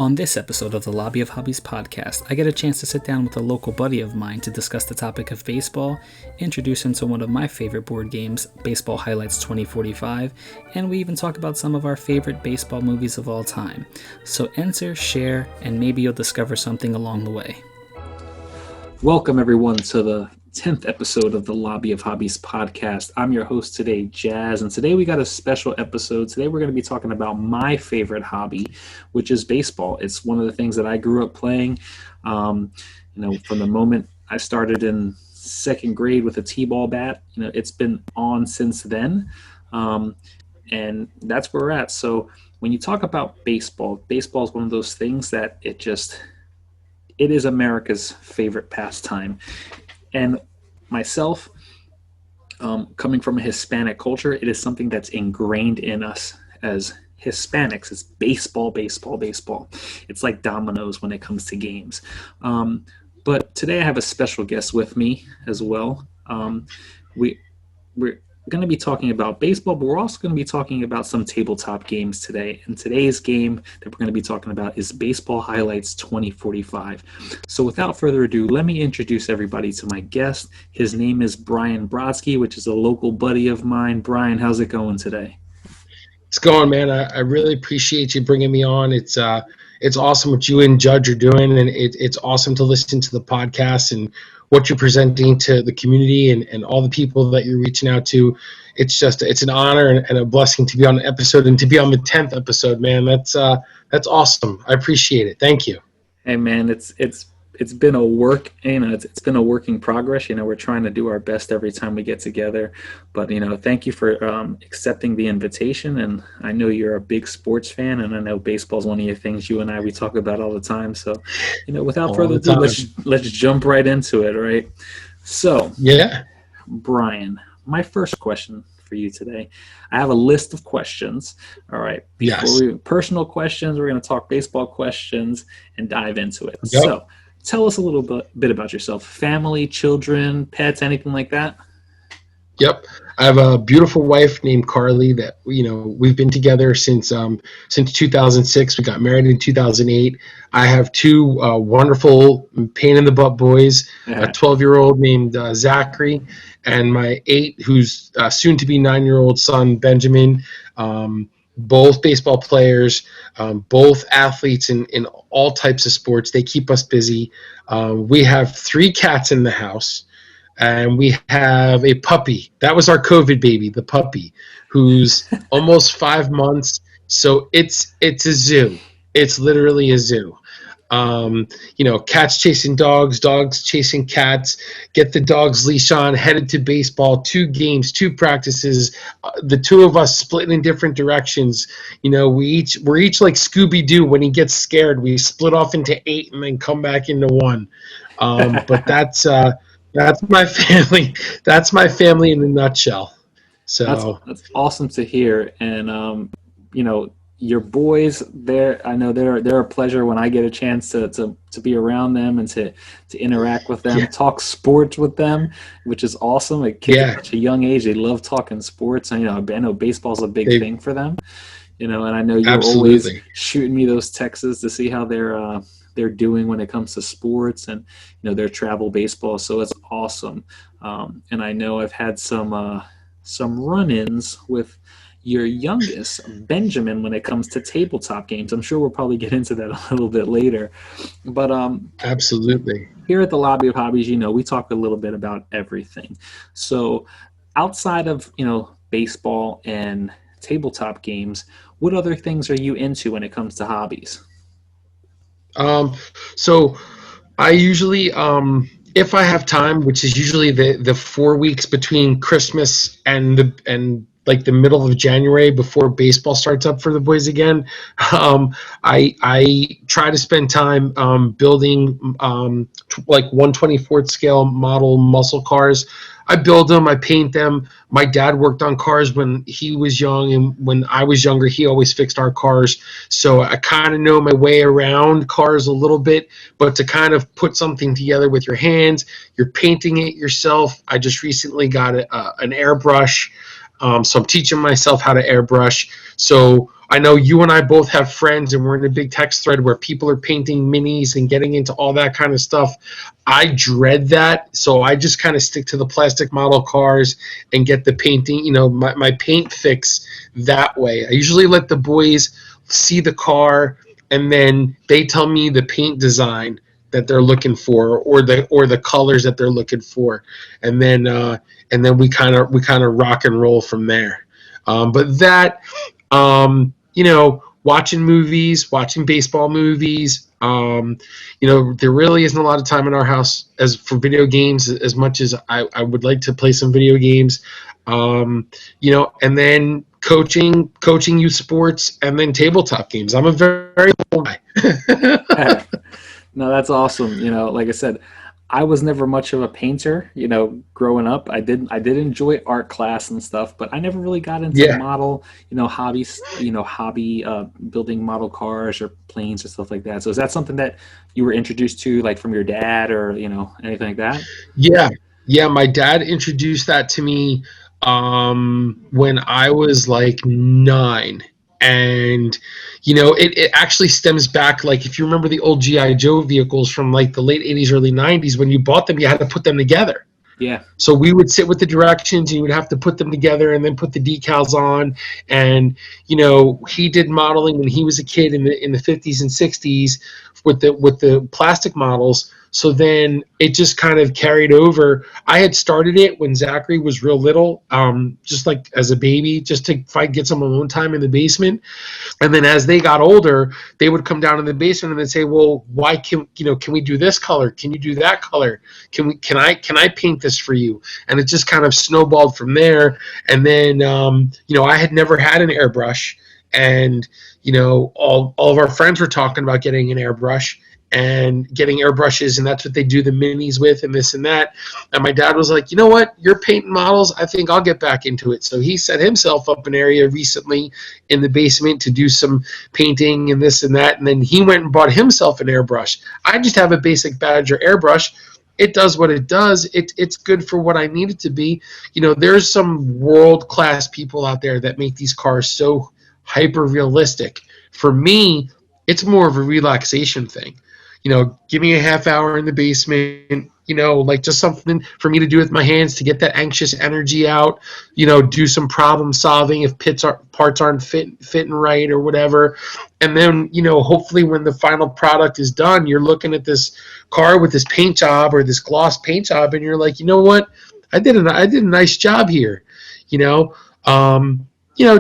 On this episode of the Lobby of Hobbies podcast, I get a chance to sit down with a local buddy of mine to discuss the topic of baseball, introduce him to one of my favorite board games, Baseball Highlights 2045, and we even talk about some of our favorite baseball movies of all time. So enter, share, and maybe you'll discover something along the way. Welcome everyone to the 10th episode of the Lobby of Hobbies podcast. I'm your host today, Jazz, and today we got a special episode. Today we're going to be talking about my favorite hobby, which is baseball. It's one of the things that I grew up playing. From the moment I started in second grade with a t-ball bat, it's been on since then, and that's where we're at. So when you talk about baseball is one of those things that it is America's favorite pastime. And myself, coming from a Hispanic culture, it is something that's ingrained in us as Hispanics. It's baseball, baseball, baseball. It's like dominoes when it comes to games. But today I have a special guest with me as well. We're going to be talking about baseball, but we're also going to be talking about some tabletop games today. And today's game that we're going to be talking about is Baseball Highlights 2045. So without further ado, let me introduce everybody to my guest. His name is Brian Brodsky, which is a local buddy of mine. Brian, how's it going today? It's going, man. I really appreciate you bringing me on. It's awesome what you and Judge are doing, and it's awesome to listen to the podcast and what you're presenting to the community and all the people that you're reaching out to. It's an honor and a blessing to be on the episode and to be on the 10th episode, man. That's awesome. I appreciate it. Thank you. Hey, man, it's been a work, it's been a work in progress. We're trying to do our best every time we get together, but thank you for accepting the invitation. And I know you're a big sports fan, and I know baseball is one of your things we talk about all the time. So, without further ado, let's jump right into it. Right. So, yeah, Brian, my first question for you today. I have a list of questions. All right. Personal questions. We're going to talk baseball questions and dive into it. Yep. So, tell us a little bit about yourself. Family, children, pets, anything like that? Yep. I have a beautiful wife named Carly that, we've been together since 2006. We got married in 2008. I have two wonderful pain-in-the-butt boys, a 12-year-old named Zachary, and my 8, who's soon-to-be 9-year-old son, Benjamin. Both baseball players, both athletes in all types of sports. They keep us busy. We have 3 cats in the house, and we have a puppy. That was our COVID baby, the puppy, who's almost 5 months. So it's a zoo. It's literally a zoo. Cats chasing dogs, dogs chasing cats, get the dog's leash on, headed to baseball, 2 games, 2 practices, the 2 of us splitting in different directions. We're each like Scooby-Doo. When he gets scared, we split off into 8 and then come back into 1. But that's my family. That's my family in a nutshell. So that's awesome to hear. And, your boys, I know they're a pleasure when I get a chance to be around them and to interact with them, talk sports with them, which is awesome. Like kids at such a young age, they love talking sports. And, I know baseball's a big thing for them, and I know you're always shooting me those texts to see how they're doing when it comes to sports and, their travel baseball. So it's awesome. And I know I've had some run-ins with your youngest, Benjamin, when it comes to tabletop games. I'm sure we'll probably get into that a little bit later. But absolutely. Here at the Lobby of Hobbies, we talk a little bit about everything. So outside of, baseball and tabletop games, what other things are you into when it comes to hobbies? So I usually, if I have time, which is usually the 4 weeks between Christmas and like the middle of January before baseball starts up for the boys again, I try to spend time building like 1/24th scale model muscle cars. I build them, I paint them. My dad worked on cars when he was young, and when I was younger, he always fixed our cars. So I kind of know my way around cars a little bit, but to kind of put something together with your hands, you're painting it yourself. I just recently got an airbrush. So I'm teaching myself how to airbrush. So I know you and I both have friends, and we're in a big text thread where people are painting minis and getting into all that kind of stuff. I dread that, so I just kind of stick to the plastic model cars and get the painting, my paint fix that way. I usually let the boys see the car, and then they tell me the paint design that they're looking for, or the colors that they're looking for, and then we kind of rock and roll from there. But that, watching movies, watching baseball movies. There really isn't a lot of time in our house as for video games, as much as I would like to play some video games. And then coaching youth sports, and then tabletop games. I'm a very old guy. No, that's awesome. Like I said, I was never much of a painter, growing up. I did enjoy art class and stuff, but I never really got into model, hobbies, hobby building model cars or planes or stuff like that. So is that something that you were introduced to, like from your dad, or anything like that? Yeah, my dad introduced that to me when I was like 9. And it actually stems back, like, if you remember the old GI Joe vehicles from like the late 80s, early 90s, when you bought them you had to put them together. Yeah. So we would sit with the directions, and you would have to put them together and then put the decals on. And he did modeling when he was a kid in the 50s and 60s with the plastic models. So then it just kind of carried over. I had started it when Zachary was real little, just like as a baby, just to get some alone time in the basement. And then as they got older, they would come down in the basement and they'd say, "Well, why can we do this color? Can you do that color? Can I paint this for you?" And it just kind of snowballed from there. And then I had never had an airbrush, and all of our friends were talking about getting an airbrush and getting airbrushes, and that's what they do the minis with, and this and that. And my dad was like, "You know what? You're painting models. I think I'll get back into it." So he set himself up an area recently in the basement to do some painting and this and that. And then he went and bought himself an airbrush. I just have a basic Badger airbrush. It does what it does. It's good for what I need it to be. There's some world-class people out there that make these cars so hyper-realistic. For me, it's more of a relaxation thing. Give me a half hour in the basement, like just something for me to do with my hands to get that anxious energy out, do some problem solving if parts aren't fitting right or whatever. And then, hopefully when the final product is done, you're looking at this car with this paint job or this gloss paint job, and you're like, you know what? I did a nice job here,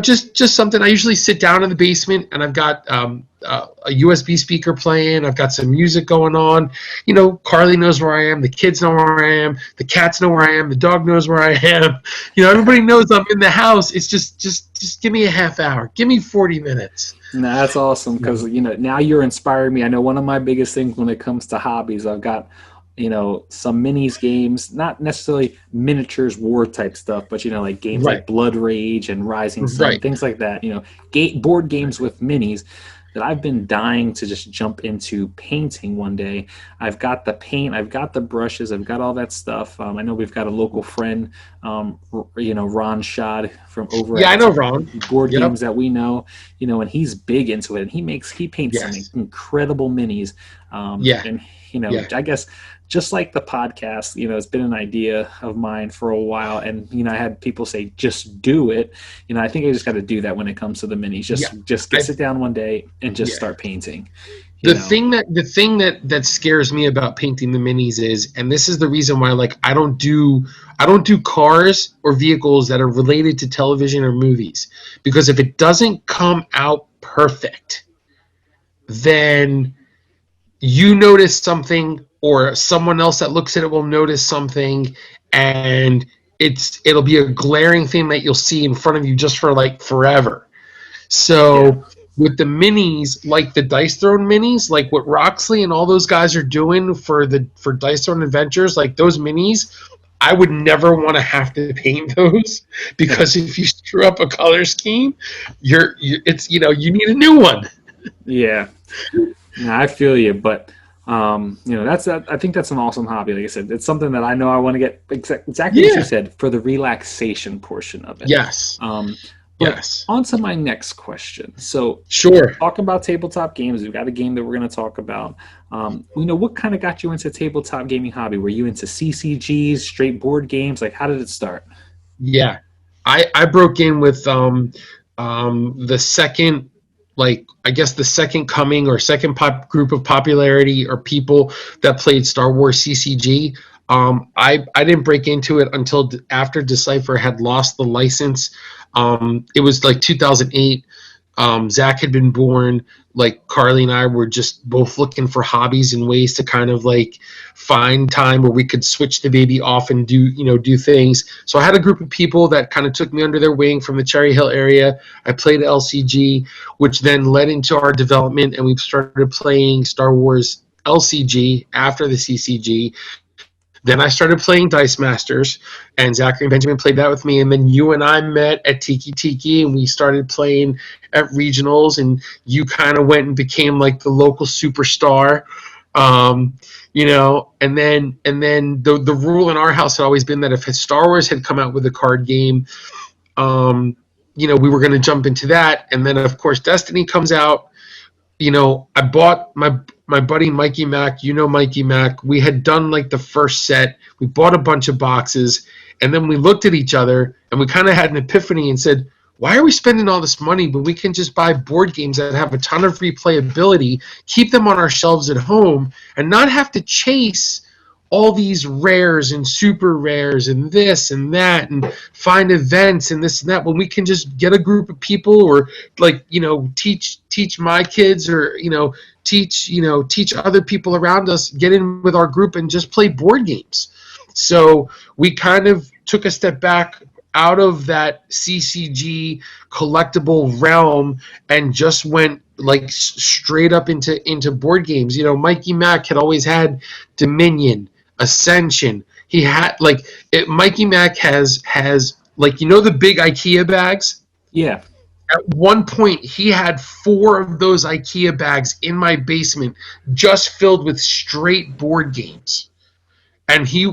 just something. I usually sit down in the basement, and I've got a USB speaker playing. I've got some music going on. Carly knows where I am. The kids know where I am. The cats know where I am. The dog knows where I am. Everybody knows I'm in the house. It's just give me a half hour. Give me 40 minutes. No, that's awesome, because now you're inspiring me. I know one of my biggest things when it comes to hobbies, I've got some minis games, not necessarily miniatures war type stuff, but like games like Blood Rage and Rising Sun, things like that. Board games with minis that I've been dying to just jump into painting one day. I've got the paint, I've got the brushes, I've got all that stuff. I know we've got a local friend, Ron Shad from over at I know Ron. Board Games that we know, and he's big into it, and he paints some incredible minis. And I guess just like the podcast, it's been an idea of mine for a while, and I had people say, just do it. I think I just got to do that when it comes to the minis. Just sit down one day and just start painting. The thing that scares me about painting the minis is, and this is the reason why, like, I don't do cars or vehicles that are related to television or movies, because if it doesn't come out perfect, then you notice something, or someone else that looks at it will notice something, and it'll be a glaring thing that you'll see in front of you just for like forever. So with the minis, like the Dice Throne minis, like what Roxley and all those guys are doing for Dice Throne Adventures, like those minis, I would never want to have to paint those, because if you screw up a color scheme, you need a new one. Yeah. Yeah, I feel you, but I think that's an awesome hobby. Like I said, it's something that I know I want to get exactly what you said, for the relaxation portion of it. Yes. But Yes. on to my next question. So, Sure. talking about tabletop games, we've got a game that we're going to talk about. What kind of got you into tabletop gaming hobby? Were you into CCGs, straight board games? Like, how did it start? Yeah. I broke in with the second, like, I guess the second coming or second group of popularity or people that played Star Wars CCG. I didn't break into it until after Decipher had lost the license. It was like 2008. Zach had been born. Like Carly and I were just both looking for hobbies and ways to kind of like find time where we could switch the baby off and do things. So I had a group of people that kind of took me under their wing from the Cherry Hill area. I played LCG, which then led into our development, and we started playing Star Wars LCG after the CCG. Then I started playing Dice Masters, and Zachary and Benjamin played that with me. And then you and I met at Tiki Tiki, and we started playing at regionals. And you kind of went and became like the local superstar, And then the rule in our house had always been that if Star Wars had come out with a card game, we were going to jump into that. And then of course Destiny comes out. I bought my buddy Mikey Mac. Mikey Mac. We had done like the first set. We bought a bunch of boxes, and then we looked at each other and we kind of had an epiphany and said, why are we spending all this money when we can just buy board games that have a ton of replayability, keep them on our shelves at home, and not have to chase all these rares and super rares and this and that and find events and this and that, when we can just get a group of people or teach my kids or teach other people around us, get in with our group and just play board games. So we kind of took a step back out of that CCG collectible realm and just went like straight up into board games. Mikey Mac had always had Dominion, Ascension. He had Mikey Mac has the big IKEA bags. Yeah. At one point, he had 4 of those IKEA bags in my basement, just filled with straight board games. And he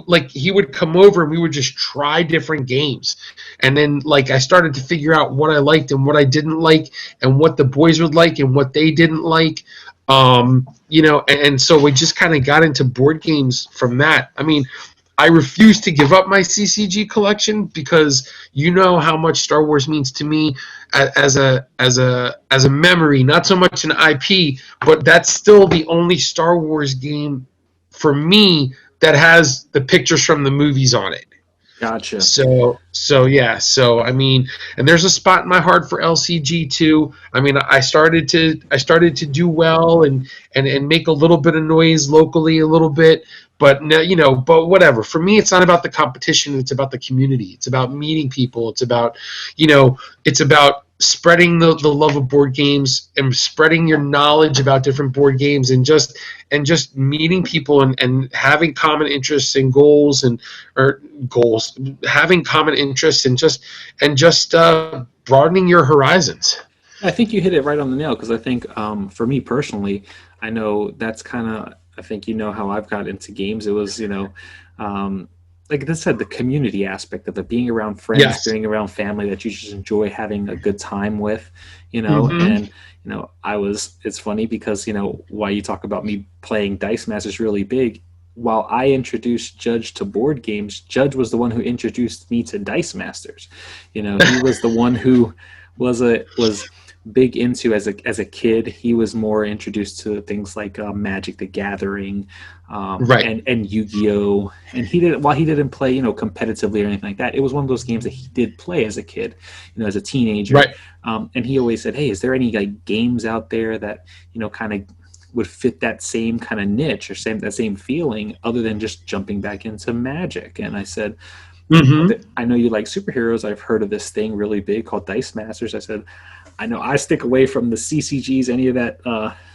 would come over and we would just try different games. And then I started to figure out what I liked and what I didn't like and what the boys would like and what they didn't like. And so we just kind of got into board games from that. I mean, I refuse to give up my CCG collection because how much Star Wars means to me as a memory, not so much an IP, but that's still the only Star Wars game for me that has the pictures from the movies on it. Gotcha. So I mean, and there's a spot in my heart for LCG too. I mean, I started to do well and make a little bit of noise locally a little bit, but but whatever. For me, it's not about the competition. It's about the community. It's about meeting people. It's about spreading the love of board games and spreading your knowledge about different board games and just meeting people and having common interests and having common interests and just broadening your horizons. I think you hit it right on the nail because I think for me personally, I know that's kind of, I think how I've got into games. It was, like I said, the community aspect of it, being around friends, Yes. being around family that you just enjoy having a good time with, Mhm. and it's funny because, why you talk about me playing Dice Masters really big. While I introduced Judge to board games, Judge was the one who introduced me to Dice Masters. He was the one who was big into as a kid. He was more introduced to things like Magic the Gathering, Right. and Yu-Gi-Oh. And he didn't play competitively or anything like that. It was one of those games that he did play as a kid, as a teenager. Right. And he always said, "Hey, is there any games out there that kind of would fit that same kind of niche or that same feeling, other than just jumping back into Magic?" And I said, Mm-hmm. "I know you like superheroes. I've heard of this thing really big called Dice Masters." I said, "I know I stick away from the CCGs, any of that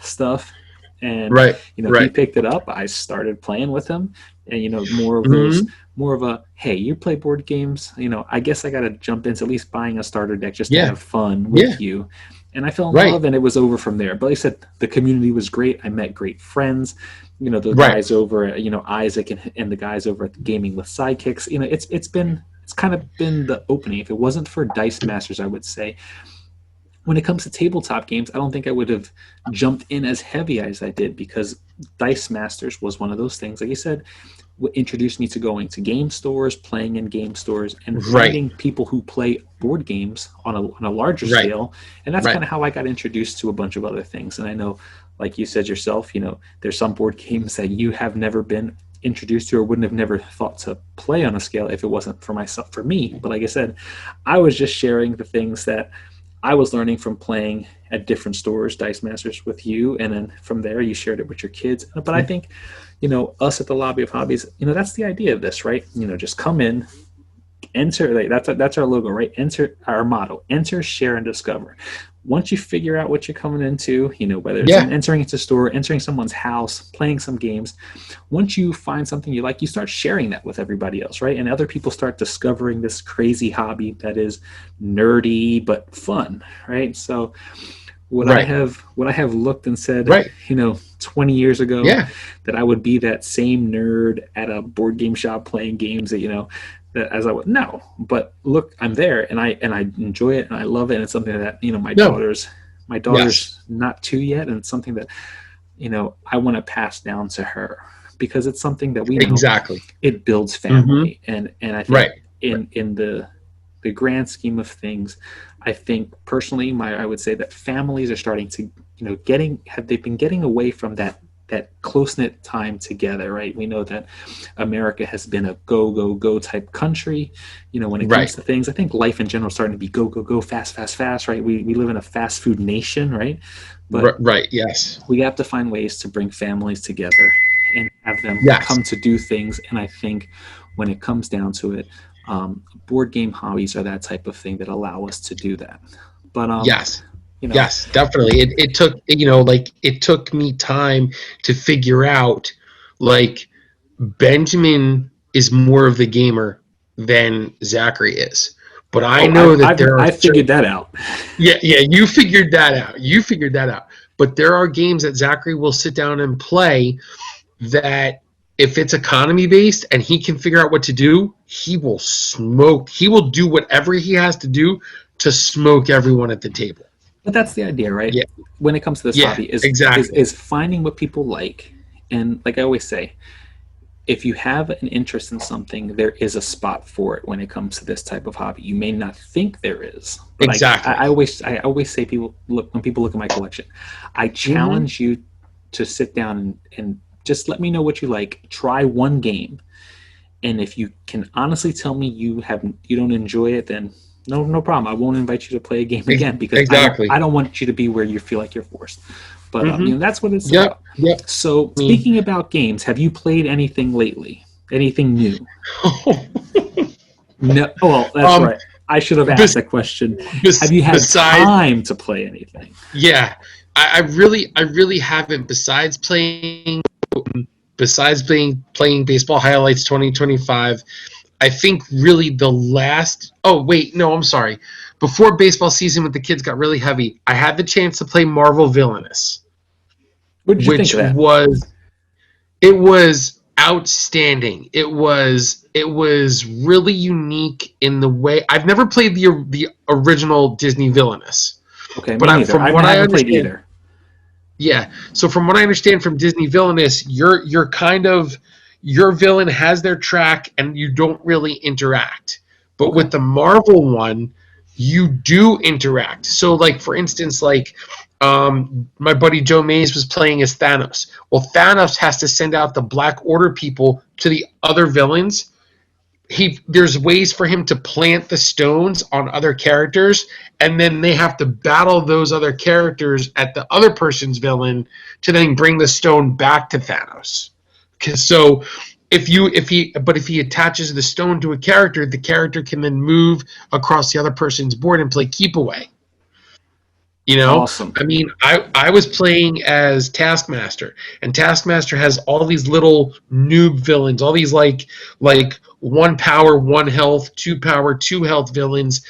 stuff." And Right. he Right. picked it up. I started playing with him, and Mm-hmm. more of a, hey, you play board games. I guess I got to jump into at least buying a starter deck just to Yeah. have fun Yeah. with you. And I fell in Right. love, and it was over from there. But like I said, the community was great. I met great friends. The Right. guys over at Isaac and the guys over at the Gaming with Sidekicks. It's been it's kind of been the opening. If it wasn't for Dice Masters, I would say when it comes to tabletop games, I don't think I would have jumped in as heavy as I did, because Dice Masters was one of those things, like you said, introduced me to going to game stores, playing in game stores, and Right. finding people who play board games on a larger Right. scale. And that's Right. kind of how I got introduced to a bunch of other things. And I know, like you said yourself, there's some board games that you have never been introduced to or wouldn't have never thought to play on a scale if it wasn't for me. But like I said, I was just sharing the things that I was learning from playing at different stores, Dice Masters with you, and then from there you shared it with your kids. But I think, us at the Lobby of Hobbies, that's the idea of this, right? Just come in, enter. Like, that's our logo, right? Enter, our motto: enter, share, and discover. Once you figure out what you're coming into, whether it's entering into a store, entering someone's house, playing some games, once you find something you like, you start sharing that with everybody else, right? And other people start discovering this crazy hobby that is nerdy but fun, right? So would I have looked and said, 20 years ago that I would be that same nerd at a board game shop playing games that, that as I would, no, but look, I'm there and I enjoy it and I love it. And it's something that, my daughter's not two yet. And it's something that, I want to pass down to her, because it's something that we know it builds family. And I think in the grand scheme of things, I think personally, I would say that families are starting to, they've been getting away from that close-knit time together, right? We know that America has been a go type country, when it comes to things. I think life in general is starting to be go, fast, right? We live in a fast food nation, right? But yes. We have to find ways to bring families together and have them come to do things. And I think when it comes down to it, board game hobbies are that type of thing that allow us to do that. But yes, definitely. It took me time to figure out, like, Benjamin is more of the gamer than Zachary is. But I know that I figured that out. Yeah, you figured that out. But there are games that Zachary will sit down and play that, if it's economy based and he can figure out what to do, he will smoke. He will do whatever he has to do to smoke everyone at the table. But that's the idea, right? Yeah. When it comes to this hobby, is finding what people like. And like I always say, if you have an interest in something, there is a spot for it when it comes to this type of hobby. You may not think there is. But I always say, when people look at my collection, I challenge you to sit down and just let me know what you like. Try one game. And if you can honestly tell me you don't enjoy it, then no problem. I won't invite you to play a game again, because I don't want you to be where you feel like you're forced. But that's what it's about. Yep. So speaking about games, have you played anything lately? Anything new? No. Well, that's right. I should have asked that question. Have you had time to play anything? Yeah, I really haven't. Besides playing Baseball Highlights 2025. I think really the last... Oh, wait, no, I'm sorry. Before baseball season with the kids got really heavy, I had the chance to play Marvel Villainous. What did you think of that? It was outstanding. It was really unique in the way... I've never played the original Disney Villainous. Okay, but I haven't played either. Yeah, so from what I understand from Disney Villainous, you're kind of... Your villain has their track and you don't really interact. But with the Marvel one, you do interact. So, like, for instance, my buddy Joe Mays was playing as Thanos. Well, Thanos has to send out the Black Order people to the other villains. There's ways for him to plant the stones on other characters, and then they have to battle those other characters at the other person's villain to then bring the stone back to Thanos. So if he attaches the stone to a character, the character can then move across the other person's board and play keep away. Awesome. I mean, I was playing as Taskmaster, and Taskmaster has all these little noob villains, all these like 1 power, 1 health, 2 power, 2 health villains,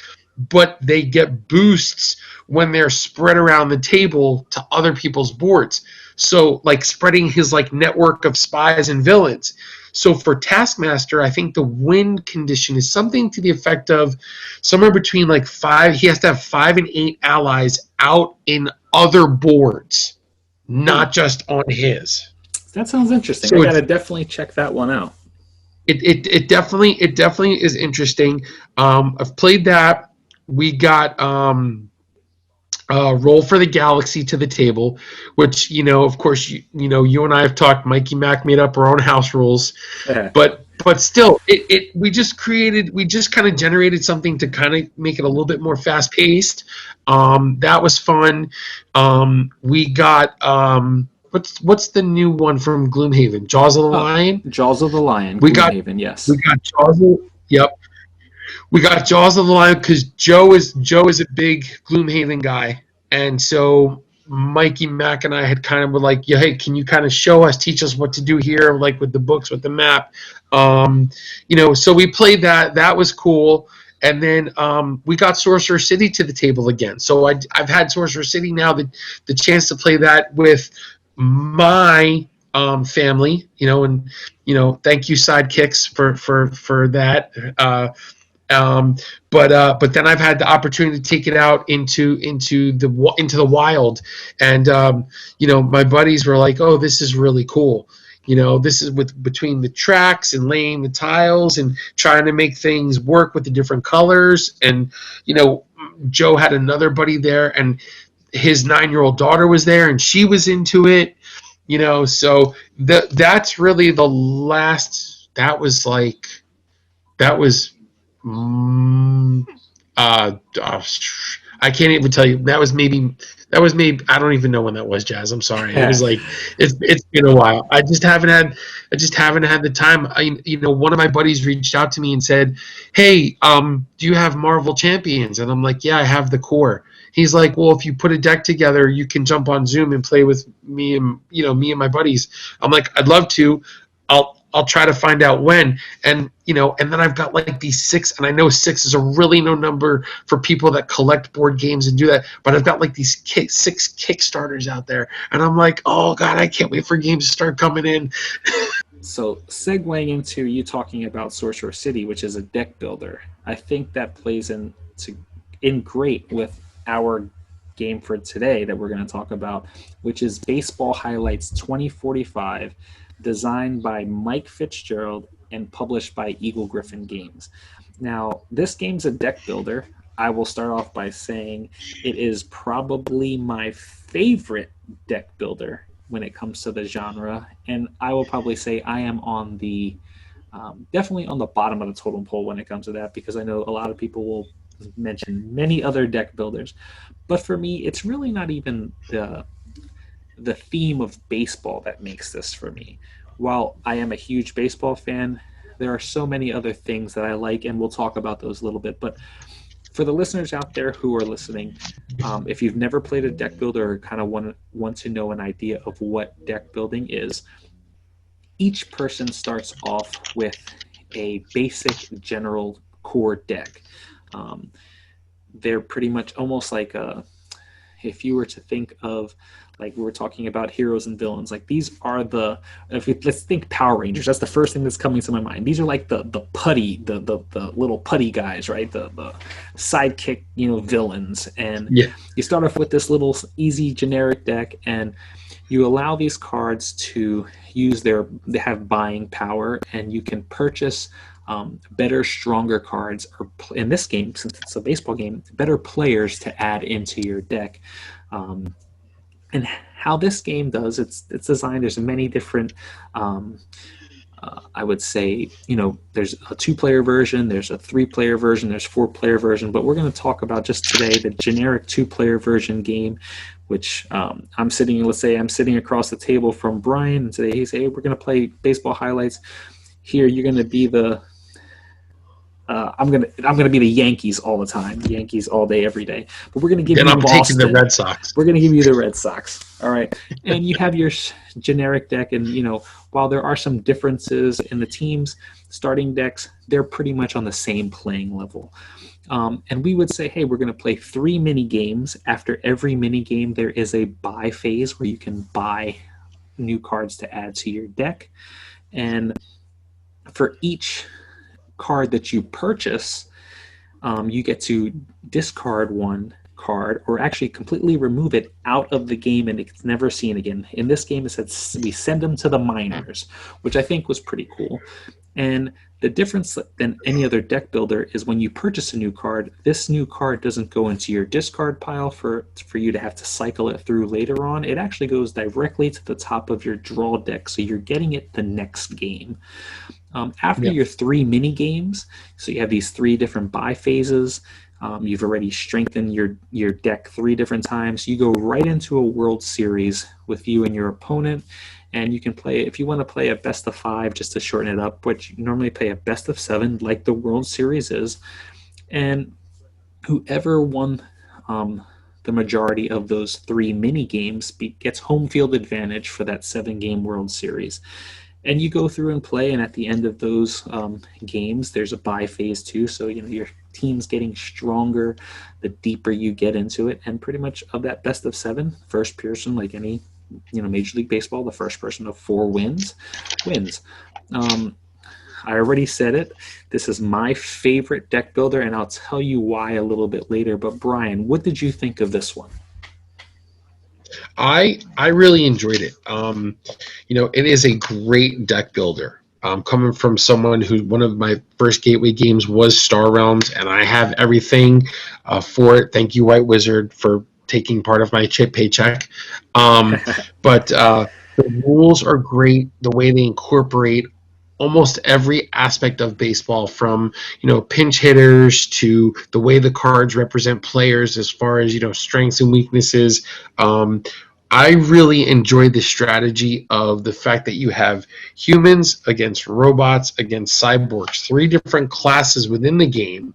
but they get boosts when they're spread around the table to other people's boards. So, like, spreading his network of spies and villains. So for Taskmaster, I think the win condition is something to the effect of somewhere between like 5. He has to have 5 and 8 allies out in other boards, not just on his. That sounds interesting. So I gotta definitely check that one out. it definitely is interesting. I've played that. We got Roll for the Galaxy to the table, which of course you and I have talked. Mikey Mac made up our own house rules, but still, we just kind of generated something to kind of make it a little bit more fast paced. That was fun. We got what's the new one from Gloomhaven? Jaws of the Lion. Jaws of the Lion. Gloomhaven, yes. We got Jaws. Yep. We got Jaws of the Lion because Joe is a big Gloomhaven guy, and so Mikey Mac and I had kind of were like, yeah, hey, can you kind of show us, teach us what to do here, like with the books, with the map, so we played that. That was cool, and then we got Sorcerer City to the table again. So I've had Sorcerer City now, the chance to play that with my family, and thank you Sidekicks for that. But then I've had the opportunity to take it out into the wild, and my buddies were like, "Oh, this is really cool." This is between the tracks and laying the tiles and trying to make things work with the different colors. And Joe had another buddy there, and his 9-year-old daughter was there, and she was into it. So that's really the last. That was I can't even tell you. That was maybe I don't even know when that was, Jazz. I'm sorry. It was like it's been a while. I just haven't had the time. One of my buddies reached out to me and said, "Hey, do you have Marvel Champions?" And I'm like, "Yeah, I have the core." He's like, "Well, if you put a deck together, you can jump on Zoom and play with me and my buddies." I'm like, "I'd love to. I'll try to find out when." And and then I've got like these 6, and I know 6 is a really no number for people that collect board games and do that, but I've got like these 6 Kickstarters out there, and I'm like, oh God, I can't wait for games to start coming in. So segueing into you talking about Sorcerer City, which is a deck builder, I think that plays in great with our game for today that we're going to talk about, which is Baseball Highlights 2045, designed by Mike Fitzgerald and published by Eagle Griffin Games. Now, this game's a deck builder. I will start off by saying it is probably my favorite deck builder when it comes to the genre, and I will probably say I am on the definitely on the bottom of the totem pole when it comes to that, because I know a lot of people will mention many other deck builders, but for me, it's really not even the theme of baseball that makes this for me. While I am a huge baseball fan, there are so many other things that I like, and we'll talk about those a little bit. But for the listeners out there who are listening, if you've never played a deck builder or kind of want to know an idea of what deck building is, each person starts off with a basic general core deck. They're pretty much almost like if you were to think of, like we were talking about heroes and villains, like these are let's think Power Rangers. That's the first thing that's coming to my mind. These are like the putty, the little putty guys, right? The sidekick, villains. And you start off with this little easy generic deck, and you allow these cards to they have buying power, and you can purchase better, stronger cards, or in this game, since it's a baseball game, better players to add into your deck. And how this game does, it's designed, there's many different, I would say, there's a 2-player version, there's a 3-player version, there's 4-player version, but we're going to talk about just today the generic 2-player version game, which I'm sitting across the table from Brian, and today he's, hey, we're going to play Baseball Highlights. Here, you're going to be the I'm gonna be the Yankees all the time, Yankees all day, every day. But we're gonna give you Boston. And I'm taking the Red Sox. We're gonna give you the Red Sox. All right, and you have your generic deck, and while there are some differences in the teams, starting decks, they're pretty much on the same playing level. And we would say, hey, we're gonna play 3 mini games. After every mini game, there is a buy phase where you can buy new cards to add to your deck, and for each card that you purchase, you get to discard one card or actually completely remove it out of the game and it's never seen again. In this game, it says we send them to the minors, which I think was pretty cool. And the difference than any other deck builder is when you purchase a new card, this new card doesn't go into your discard pile for you to have to cycle it through later on. It actually goes directly to the top of your draw deck, so you're getting it the next game. After Yeah. your 3 mini games, so you have these 3 different buy phases. You've already strengthened your deck 3 different times. You go right into a World Series with you and your opponent, and you can play, if you want to play a best of 5 just to shorten it up, which you normally play a best of 7 like the World Series is, and whoever won the majority of those 3 mini games gets home field advantage for that 7-game World Series. And you go through and play, and at the end of those games, there's a bye phase too. So your team's getting stronger the deeper you get into it. And pretty much of that best of 7, first person, like any Major League Baseball, the first person of 4 wins. I already said it. This is my favorite deck builder, and I'll tell you why a little bit later. But Brian, what did you think of this one? I really enjoyed it. It is a great deck builder. Coming from someone who one of my first gateway games was Star Realms, and I have everything for it. Thank you, White Wizard, for taking part of my paycheck. But the rules are great. The way they incorporate almost every aspect of baseball, from pinch hitters to the way the cards represent players as far as strengths and weaknesses. I really enjoyed the strategy of the fact that you have humans against robots against cyborgs, 3 different classes within the game,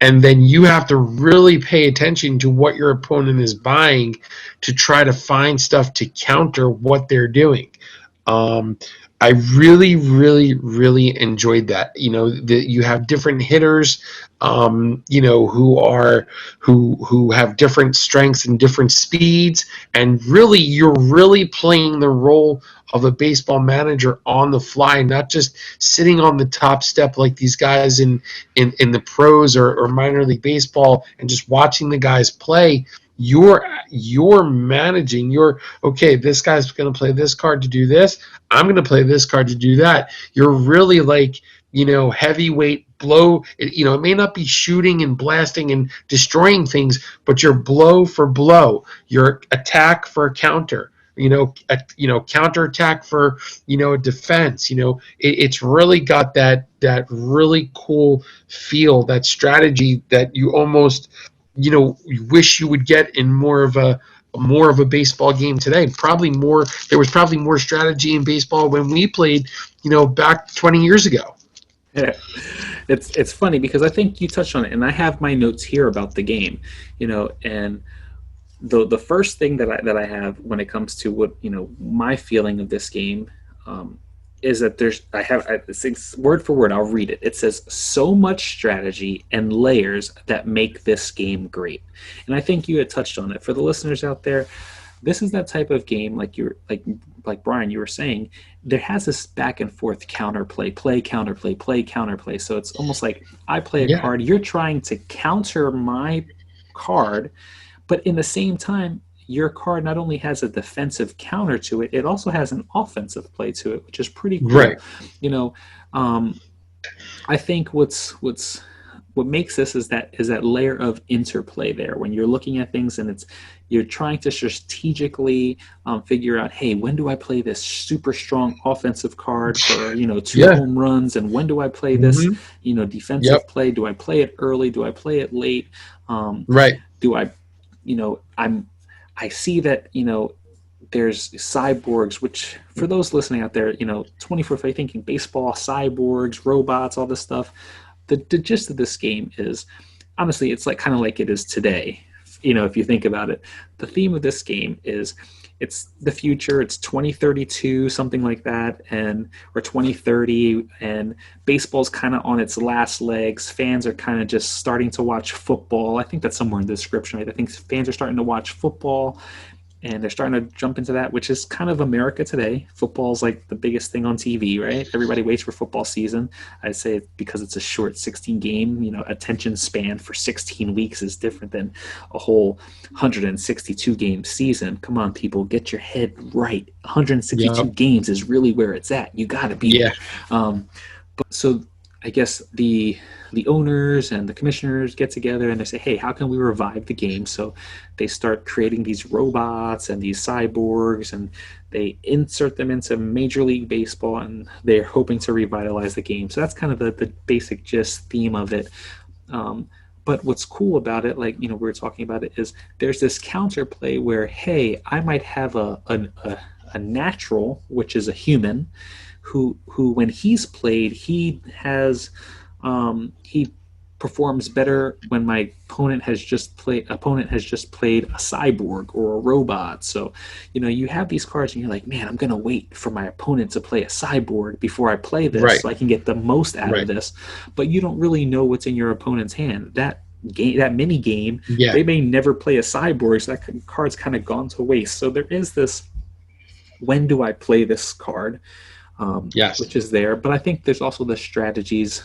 and then you have to really pay attention to what your opponent is buying to try to find stuff to counter what they're doing. Um, I really, really, really enjoyed that. You have different hitters, who have different strengths and different speeds, and really, you're really playing the role of a baseball manager on the fly, not just sitting on the top step like these guys in the pros or minor league baseball and just watching the guys play. You're managing. Okay, this guy's going to play this card to do this. I'm going to play this card to do that. You're really like, heavyweight blow. It may not be shooting and blasting and destroying things, but you're blow for blow. Your attack for a counter. Counter attack for a defense. It's really got that really cool feel, that strategy that you almost you wish you would get in more of a baseball game today. There was probably more strategy in baseball when we played, back 20 years ago. Yeah. It's funny because I think you touched on it, and I have my notes here about the game, and the first thing that I have when it comes to what my feeling of this game, is that it's word for word. I'll read it. It says, so much strategy and layers that make this game great. And I think you had touched on it. For the listeners out there, this is that type of game, like Brian, you were saying, there has this back and forth counterplay, play, counterplay, play, counterplay. So it's almost like I play a card, you're trying to counter my card, but in the same time, your card not only has a defensive counter to it, it also has an offensive play to it, which is pretty cool. Right. I think what makes this is that layer of interplay there. When you're looking at things and you're trying to strategically figure out, hey, when do I play this super strong offensive card for 2 home runs, and when do I play this defensive play? Do I play it early? Do I play it late? Right. Do I I see that there's cyborgs, which for those listening out there, 24 thinking baseball, cyborgs, robots, all this stuff. The gist of this game is, honestly, it's kind of like it is today. If you think about it, the theme of this game is it's the future. It's 2032, something like that, or 2030, and baseball's kind of on its last legs. Fans are kind of just starting to watch football. I think that's somewhere in the description. Right? I think fans are starting to watch football, and they're starting to jump into that, which is kind of America today. Football's like the biggest thing on TV, right? Everybody waits for football season. I'd say because it's a short 16 game, attention span for 16 weeks is different than a whole 162 game season. Come on, people, get your head right. 162 Yep. games is really where it's at. You got to be Yeah. there. But so I guess the owners and the commissioners get together and they say, hey, how can we revive the game? So they start creating these robots and these cyborgs, and they insert them into Major League Baseball, and they're hoping to revitalize the game. So that's kind of the basic gist theme of it. But what's cool about it, like, we were talking about it, is there's this counterplay where, hey, I might have a natural, which is a human, who when he's played, he performs better when my opponent has just played a cyborg or a robot. So you have these cards and you're like, man, I'm gonna wait for my opponent to play a cyborg before I play this, Right. so I can get the most out Right. of this. But you don't really know what's in your opponent's hand. That mini game, Yeah. they may never play a cyborg, so that card's kind of gone to waste. So there is this, when do I play this card? Yes. Which is there. But I think there's also the strategies.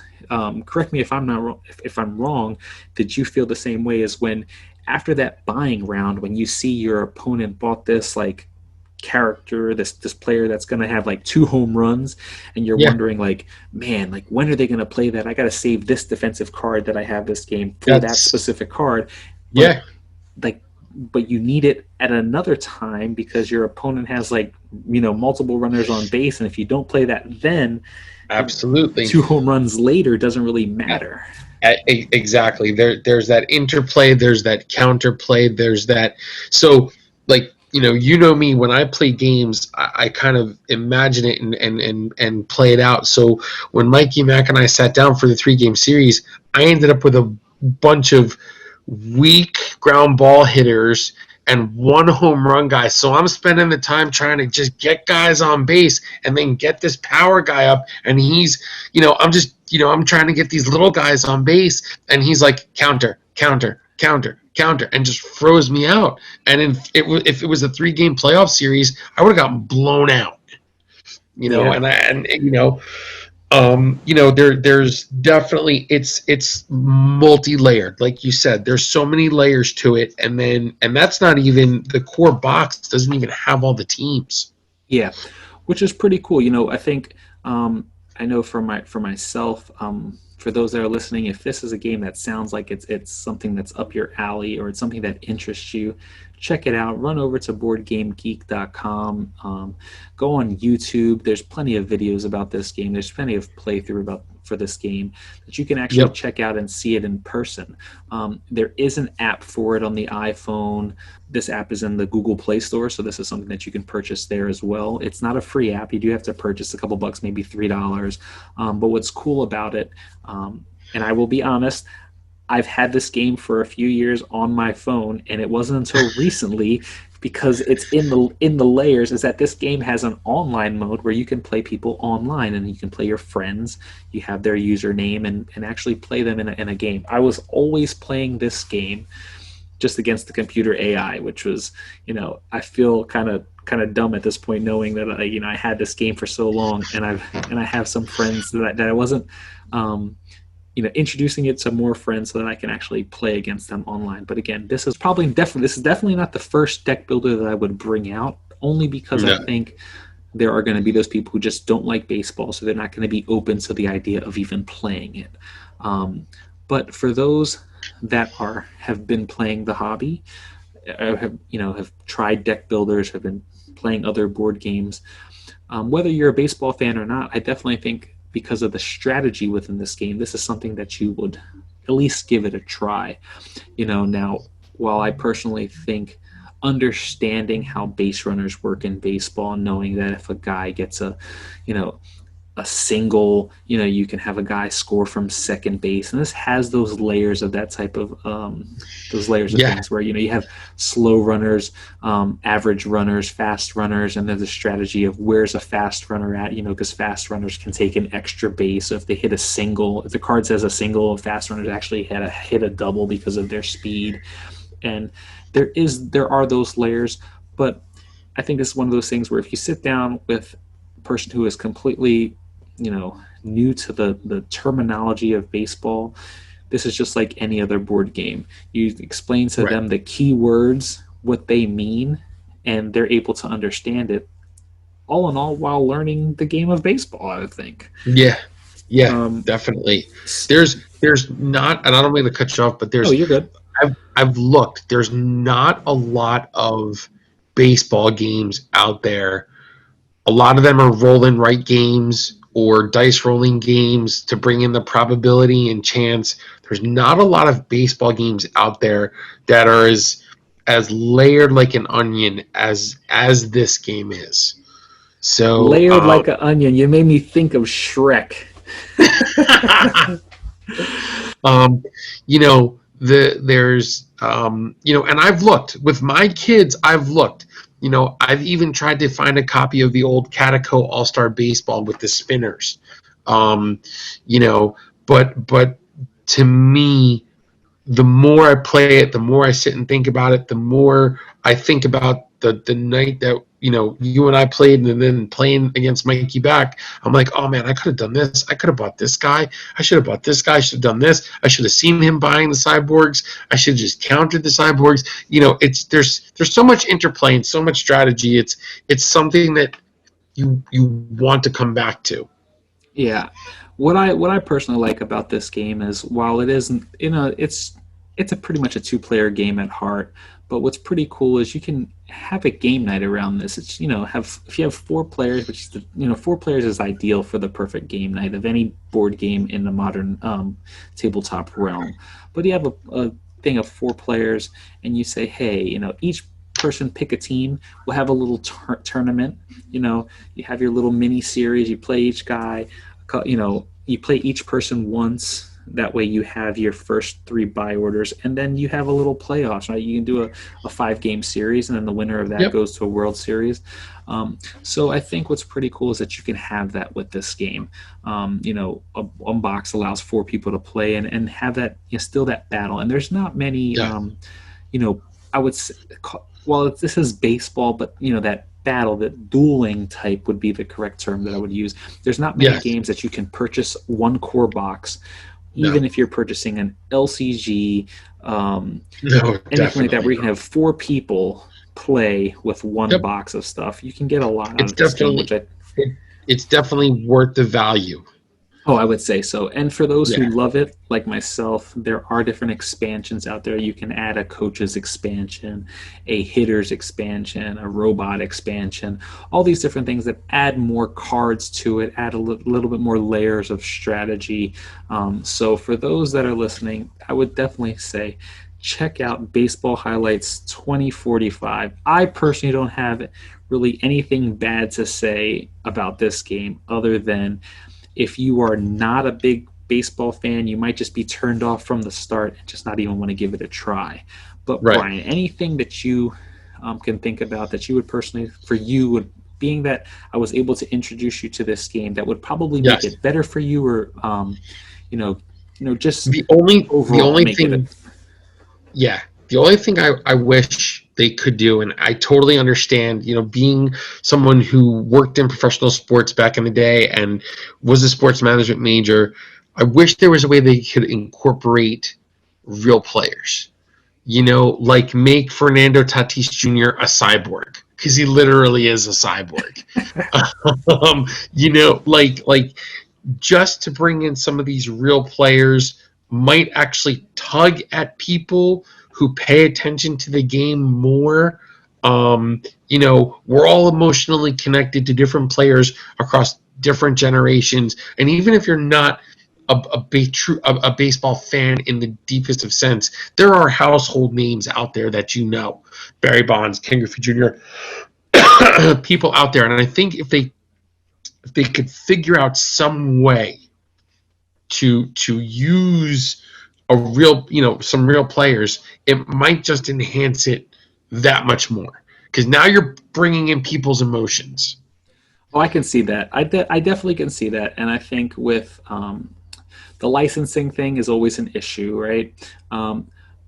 Correct me if I'm not wrong. If I'm wrong, did you feel the same way as when, after that buying round, when you see your opponent bought this like character, this player that's going to have like 2 home runs, and you're Yeah. wondering like, man, like when are they going to play that? I got to save this defensive card that I have this game for that specific card. Yeah. But you need it at another time because your opponent has like multiple runners on base, and if you don't play that, then Absolutely. 2 home runs later doesn't really matter. Exactly. There's that interplay. There's that counterplay. There's that. So, like, me, when I play games, I kind of imagine it and play it out. So when Mikey Mack and I sat down for the 3-game series, I ended up with a bunch of weak ground ball hitters and 1 home run guy. So I'm spending the time trying to just get guys on base and then get this power guy up. And he's, I'm trying to get these little guys on base, and he's like, counter, counter, counter, counter, and just froze me out. And if it was a 3-game playoff series, I would have gotten blown out. There's definitely, it's multi-layered, like you said. There's so many layers to it, and that's not even the core box. Doesn't even have all the teams. Yeah, which is pretty cool. I think I know for myself, for those that are listening, if this is a game that sounds like it's something that's up your alley, or it's something that interests you, check it out. Run over to boardgamegeek.com. Go on YouTube. There's plenty of videos about this game. There's plenty of playthrough for this game that you can actually check out and see it in person. There is an app for it on the iPhone. This app is in the Google Play Store, so this is something that you can purchase there as well. It's not a free app. You do have to purchase a couple bucks, maybe $3. But what's cool about it, and I will be honest, I've had this game for a few years on my phone, and it wasn't until recently, because it's in the layers, is that this game has an online mode where you can play people online, and you can play your friends. You have their username and actually play them in a game. I was always playing this game just against the computer AI, which was, I feel kind of dumb at this point, knowing that I had this game for so long, and I have some friends that I wasn't introducing it to more friends so that I can actually play against them online. But again, this is definitely not the first deck builder that I would bring out, only because I think there are going to be those people who just don't like baseball, so they're not going to be open to the idea of even playing it. But for those that have been playing the hobby, have tried deck builders, have been playing other board games, whether you're a baseball fan or not, I definitely think, because of the strategy within this game, this is something that you would at least give it a try. Now, while I personally think understanding how base runners work in baseball, knowing that if a guy gets a single, you can have a guy score from second base, and this has those layers of that type of things where you have slow runners, average runners, fast runners, and there's a strategy of where's a fast runner at, because fast runners can take an extra base. So if they hit a single, if the card says a single, fast runners actually hit a double because of their speed. And there are those layers, But I think this is one of those things where if you sit down with a person who is completely, new to the terminology of baseball, this is just like any other board game. You explain to Right. them the key words, what they mean, and they're able to understand it. All in all, while learning the game of baseball, I would think. Yeah. Yeah, Um, definitely. There's not, and I don't mean to cut you off, but oh, you're good. I've looked. There's not a lot of baseball games out there. A lot of them are roll and write games or dice rolling games to bring in the probability and chance. There's not a lot of baseball games out there that are as layered like an onion as this game is. So Layered like an onion. You made me think of Shrek. um, there's and I've looked with my kids. I've looked. I've even tried to find a copy of the old Catico All Star Baseball with the spinners. Um, you know, but to me, the more I play it, the more I sit and think about it, the more I think about the night that you and I played, and then playing against Mikey back. I'm like, oh man, I could have done this. I could have bought this guy. I should have bought this guy. I should have done this. I should have seen him buying the cyborgs. I should have just countered the cyborgs. There's so much interplay and so much strategy. It's something that you want to come back to. Yeah. What I personally like about this game is while it isn't it's a pretty much a two-player game at heart, but what's pretty cool is you can have a game night around this. It's have if you have four players, which is four players is ideal for the perfect game night of any board game in the modern tabletop realm. But you have a thing of four players, and you say, hey, each person pick a team. We'll have a little tournament. You have your little mini series. You play each guy. You play each person once. That way you have your first three buy orders, and then you have a little playoffs, right? You can do a 5-game series, and then the winner of that Yep. goes to a World Series. So I think what's pretty cool is that you can have that with this game. One box allows 4 people to play and have that still that battle. And there's not many, Yeah. I would say, well, this is baseball, but that battle, that dueling type would be the correct term that I would use. There's not many Yes. games that you can purchase one core box, No. even if you're purchasing an LCG, No, anything like that, where definitely. you can have 4 people play with one Yep. box of stuff. You can get a lot out It's of this game, definitely which it's definitely worth the value. I would say so. And for those who Yeah. love it, like myself, there are different expansions out there. You can add a coach's expansion, a hitter's expansion, a robot expansion, all these different things that add more cards to it, add a little bit more layers of strategy. So for those that are listening, I would definitely say check out Baseball Highlights 2045. I personally don't have really anything bad to say about this game other than if you are not a big baseball fan, you might just be turned off from the start and just not even want to give it a try. But Right. Brian, anything that you can think about that you would personally, for you, would being that I was able to introduce you to this game, that would probably make Yes. it better for you, or just The only overall make thing, it. yeah, the only thing I wish they could do, and I totally understand, being someone who worked in professional sports back in the day and was a sports management major, I wish there was a way they could incorporate real players. Like make Fernando Tatis Jr. a cyborg, because he literally is a cyborg. Like just to bring in some of these real players might actually tug at people who pay attention to the game more. We're all emotionally connected to different players across different generations, and even if you're not a baseball fan in the deepest of sense, there are household names out there that Barry Bonds, Ken Griffey Jr., people out there, and I think if they could figure out some way to use some real players, it might just enhance it that much more, because now you're bringing in people's emotions. Oh, I can see that. I definitely can see that, and I think with the licensing thing is always an issue, right?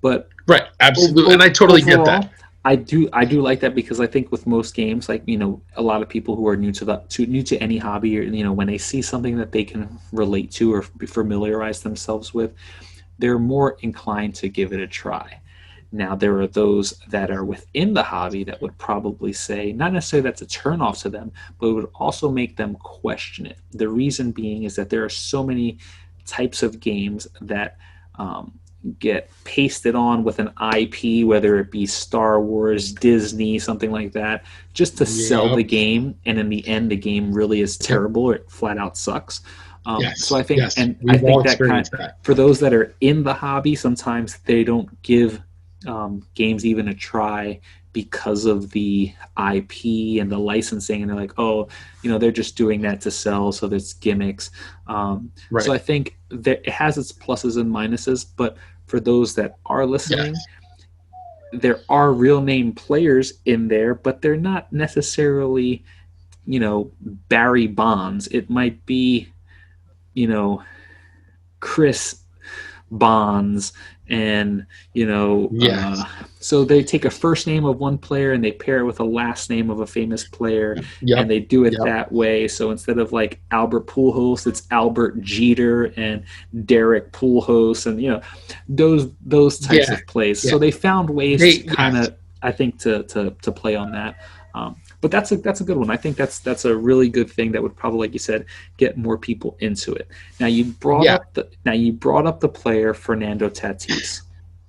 But Right, absolutely, and I totally get overall, that. I do like that, because I think with most games, like, a lot of people who are new to any hobby, or when they see something that they can relate to or familiarize themselves with, they're more inclined to give it a try. Now, there are those that are within the hobby that would probably say, not necessarily that's a turnoff to them, but it would also make them question it. The reason being is that there are so many types of games that get pasted on with an IP, whether it be Star Wars, Disney, something like that, just to sell the Yep. game. And in the end, the game really is Yep. terrible, or it flat out sucks. So Yes. I think, Yes. and I We've all think that experienced that. for those that are in the hobby, sometimes they don't give games even a try because of the IP and the licensing, and they're like, oh, they're just doing that to sell, so there's gimmicks. So Right. I think that it has its pluses and minuses, but for those that are listening, Yes. there are real name players in there, but they're not necessarily, Barry Bonds. It might be, you know, Chris Bonds, and Yes. so they take a first name of one player and they pair it with a last name of a famous player, and Yep. they do it Yep. that way. So instead of like Albert Pujols, it's Albert Jeter and Derek Pujols, and those types Yeah. of plays. Yeah. So they found ways to kind Yes. of, I think, to play on that. But that's a good one. I think that's a really good thing that would probably, like you said, get more people into it. Now Yeah. you brought up the player Fernando Tatis,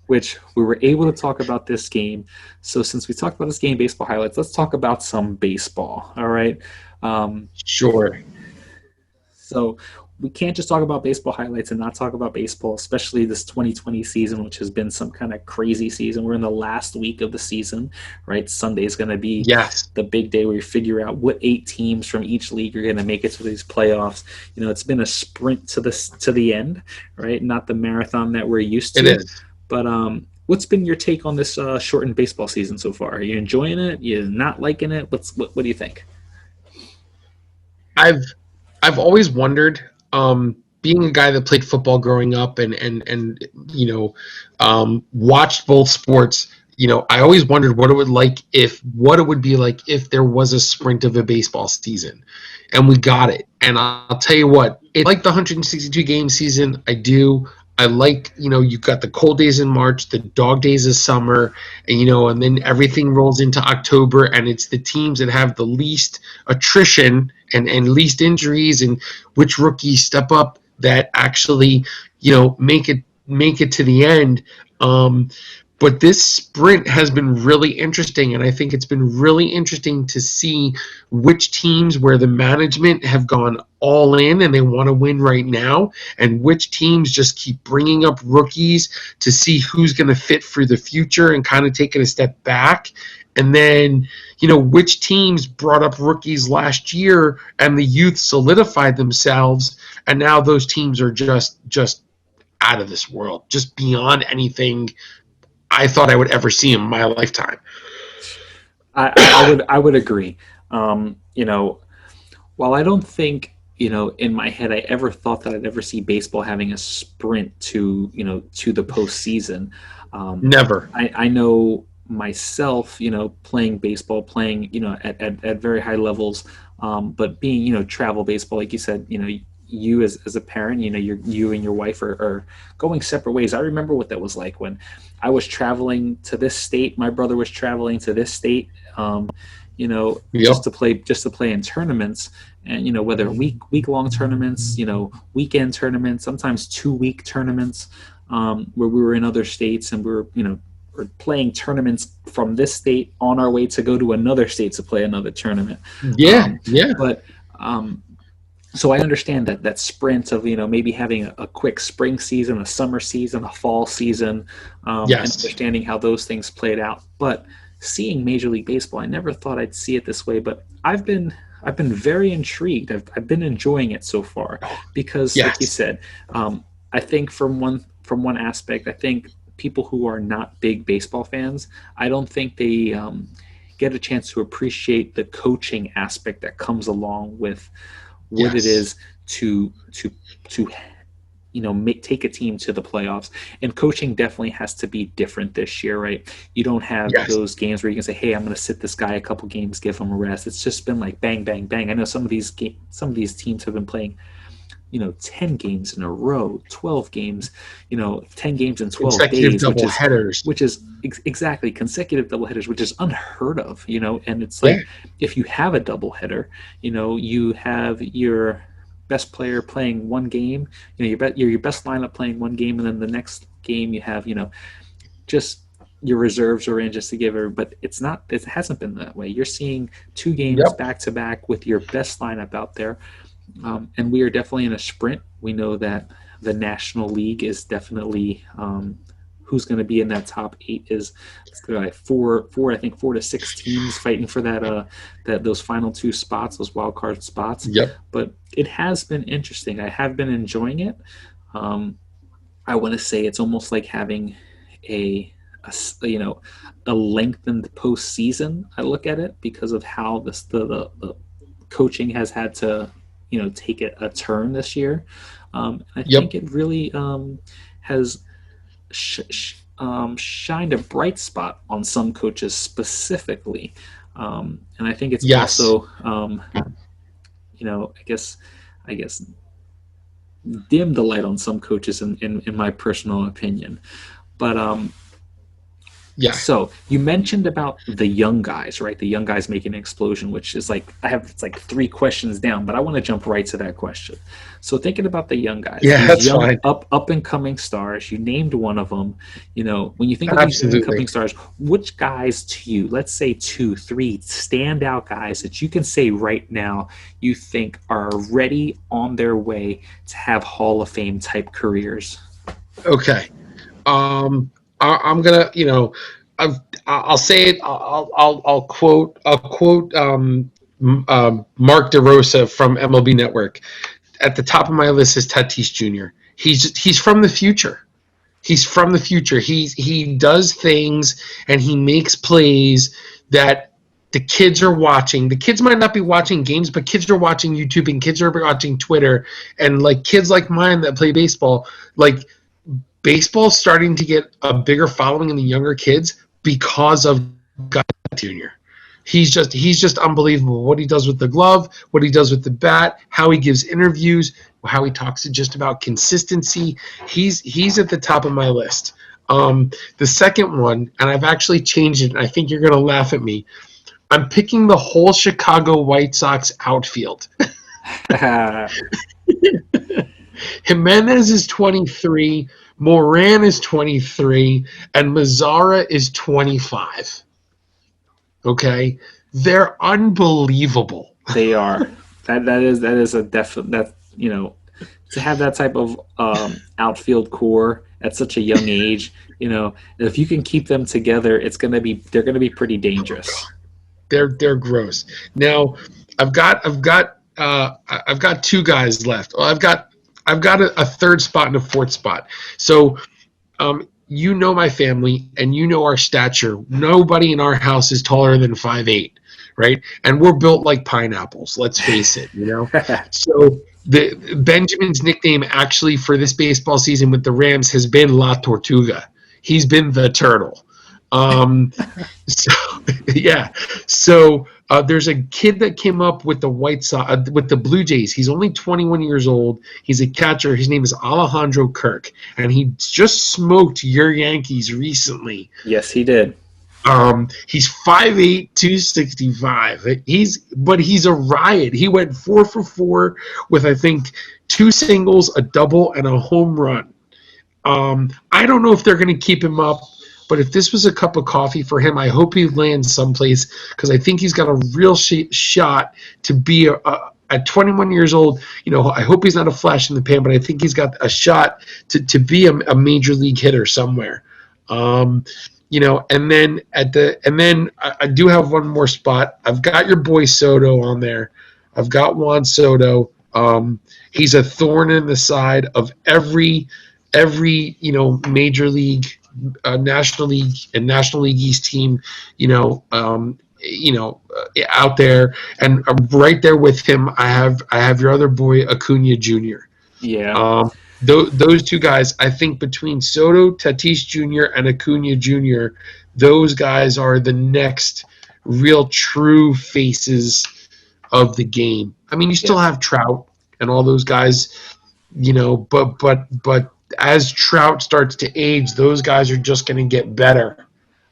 which we were able to talk about this game. So since we talked about this game, baseball highlights, let's talk about some baseball. All right. Um, Sure. so we can't just talk about baseball highlights and not talk about baseball, especially this 2020 season, which has been some kind of crazy season. We're in the last week of the season, right? Sunday is going to be Yes. the big day where you figure out what 8 teams from each league are going to make it to these playoffs. It's been a sprint to the end, right? Not the marathon that we're used It to. is. But what's been your take on this shortened baseball season so far? Are you enjoying it? You not liking it? What do you think? I've I've always wondered, being a guy that played football growing up and watched both sports. I always wondered what it would be like if there was a sprint of a baseball season, and we got it. And I'll tell you what, it's like the 162 game season. I do. I like, you've got the cold days in March, the dog days of summer, and then everything rolls into October, and it's the teams that have the least attrition and least injuries, and which rookies step up that actually, make it to the end. But this sprint has been really interesting, and I think it's been really interesting to see which teams where the management have gone all in and they want to win right now, and which teams just keep bringing up rookies to see who's going to fit for the future and kind of taking a step back. And then, which teams brought up rookies last year and the youth solidified themselves, and now those teams are just out of this world, just beyond anything I thought I would ever see in my lifetime. I would agree. While I don't think, in my head I ever thought that I'd ever see baseball having a sprint to the postseason. Never. I know myself, playing baseball, playing, at very high levels, but being, travel baseball, like you said, you as a parent, you and your wife are going separate ways. I remember what that was like when I was traveling to this state. My brother was traveling to this state, just Yep. to play in tournaments, and whether week long tournaments, weekend tournaments, sometimes 2 week tournaments, where we were in other states, and we're playing tournaments from this state on our way to go to another state to play another tournament. Yeah. Yeah. But so I understand that sprint of maybe having a quick spring season, a summer season, a fall season, and Yes. understanding how those things played out. But seeing Major League Baseball, I never thought I'd see it this way. But I've been very intrigued. I've been enjoying it so far because, like you Yes. said, I think from one aspect, I think people who are not big baseball fans, I don't think they get a chance to appreciate the coaching aspect that comes along with what it Yes. is to take a team to the playoffs. And coaching definitely has to be different this year, right? You don't have Yes. those games where you can say, "Hey, I'm going to sit this guy a couple games, give him a rest." It's just been like bang, bang, bang. I know some of these teams have been playing 10 games in a row, 12 games, 10 games in 12 Consecutive days, double headers. which is exactly consecutive double headers, which is unheard of, and it's Yeah. like, if you have a double header, you have your best player playing one game, your best lineup playing one game, and then the next game you have, just your reserves are in just to give her, but it hasn't been that way. You're seeing 2 games Yep. back to back with your best lineup out there. And we are definitely in a sprint. We know that the National League is definitely who's going to be in that top 8 is like four to 6 teams fighting for those final 2 spots, those wild card spots. Yep. But it has been interesting. I have been enjoying it. I want to say it's almost like having a lengthened postseason. I look at it because of how the coaching has had to take it a turn this year. I think it really has shined a bright spot on some coaches specifically, and I think it's also I guess dimmed the light on some coaches in my personal opinion. But so you mentioned about the young guys, right? The young guys making an explosion, which is like it's like 3 questions down, but I want to jump right to that question. So thinking about the young guys, these young fine. up and coming stars, you named one of them. When you think of these up and coming stars, which guys to you, let's say 2, 3 standout guys that you can say right now you think are ready on their way to have Hall of Fame type careers? Okay. I'm gonna, I'll say it. I'll quote Mark DeRosa from MLB Network. At the top of my list is Tatis Jr. He's from the future. He's from the future. He does things and he makes plays that the kids are watching. The kids might not be watching games, but kids are watching YouTube and kids are watching Twitter, and like kids like mine that play baseball, like. Baseball's starting to get a bigger following in the younger kids because of Jr. He's just unbelievable. What he does with the glove, what he does with the bat, how he gives interviews, how he talks just about consistency. He's at the top of my list. The second one, and I've actually changed it, and I think you're going to laugh at me. I'm picking the whole Chicago White Sox outfield. Jimenez is 23. Moran is 23, and Mazzara is 25. Okay, they're unbelievable. They are. That is a definite. To have that type of outfield core at such a young age, if you can keep them together, they're gonna be pretty dangerous. They're gross. Now, I've got 2 guys left. Well, I've got a 3rd spot and a 4th spot. So, my family and our stature. Nobody in our house is taller than 5'8", right? And we're built like pineapples. Let's face it. So Benjamin's nickname actually for this baseball season with the Rams has been La Tortuga. He's been the turtle. So there's a kid that came up with the White Sox with the Blue Jays. He's only 21 years old. He's a catcher. His name is Alejandro Kirk, and he just smoked your Yankees recently. Yes, he did. He's 5'8", 265. He's a riot. He went 4 for 4 with I think 2 singles, a double, and a home run. I don't know if they're going to keep him up. But if this was a cup of coffee for him, I hope he lands someplace because I think he's got a real shot to be at 21 years old. I hope he's not a flash in the pan, but I think he's got a shot to be a major league hitter somewhere. And then I do have one more spot. I've got your boy Soto on there. I've got Juan Soto. He's a thorn in the side of every major league. National League and National League East team, out there, and I'm right there with him. I have your other boy Acuna Jr. Yeah. those two guys, I think between Soto, Tatis Jr., and Acuna Jr., those guys are the next real true faces of the game. I mean, you still Yeah, have Trout and all those guys, but as Trout starts to age, those guys are just going to get better.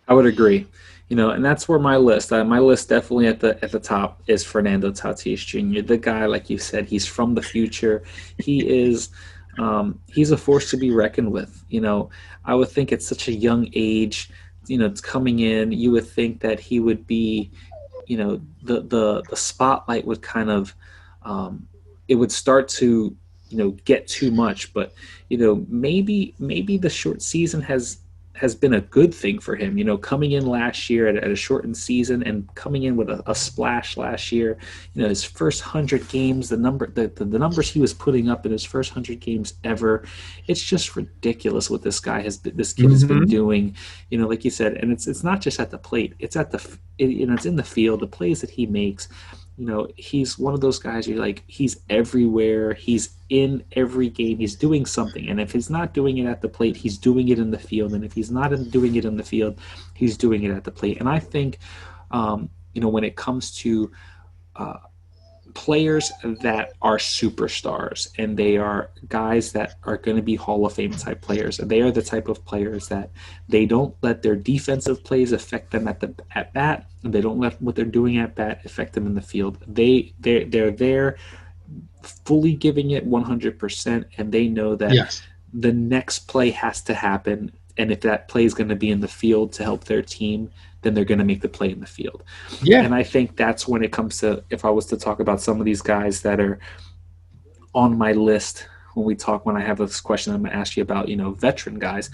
I would agree. And that's where my list definitely at the top is Fernando Tatis Jr. The guy, like you said, he's from the future. He is, he's a force to be reckoned with. I would think at such a young age, it's coming in. You would think that he would be, the spotlight would kind of, it would start to, get too much. But maybe the short season has been a good thing for him. Coming in last year at a shortened season and coming in with a splash last year. His first 100 games, the numbers he was putting up in his first 100 games ever, it's just ridiculous what this kid has been doing. Like you said, and it's not just at the plate; it's it's in the field. The plays that he makes. He's one of those guys you're like, he's everywhere. He's in every game. He's doing something. And if he's not doing it at the plate, he's doing it in the field. And if he's not doing it in the field, he's doing it at the plate. And I think, when it comes to players that are superstars and they are guys that are going to be Hall of Fame type players, and they are the type of players that they don't let their defensive plays affect them at bat, and they don't let what they're doing at bat affect them in the field. They're there fully giving it 100%, and they know that Yes. the next play has to happen, and if that play is going to be in the field to help their team, then they're going to make the play in the field. Yeah. And I think that's when it comes to, if I was to talk about some of these guys that are on my list when I have this question, I'm going to ask you about, veteran guys,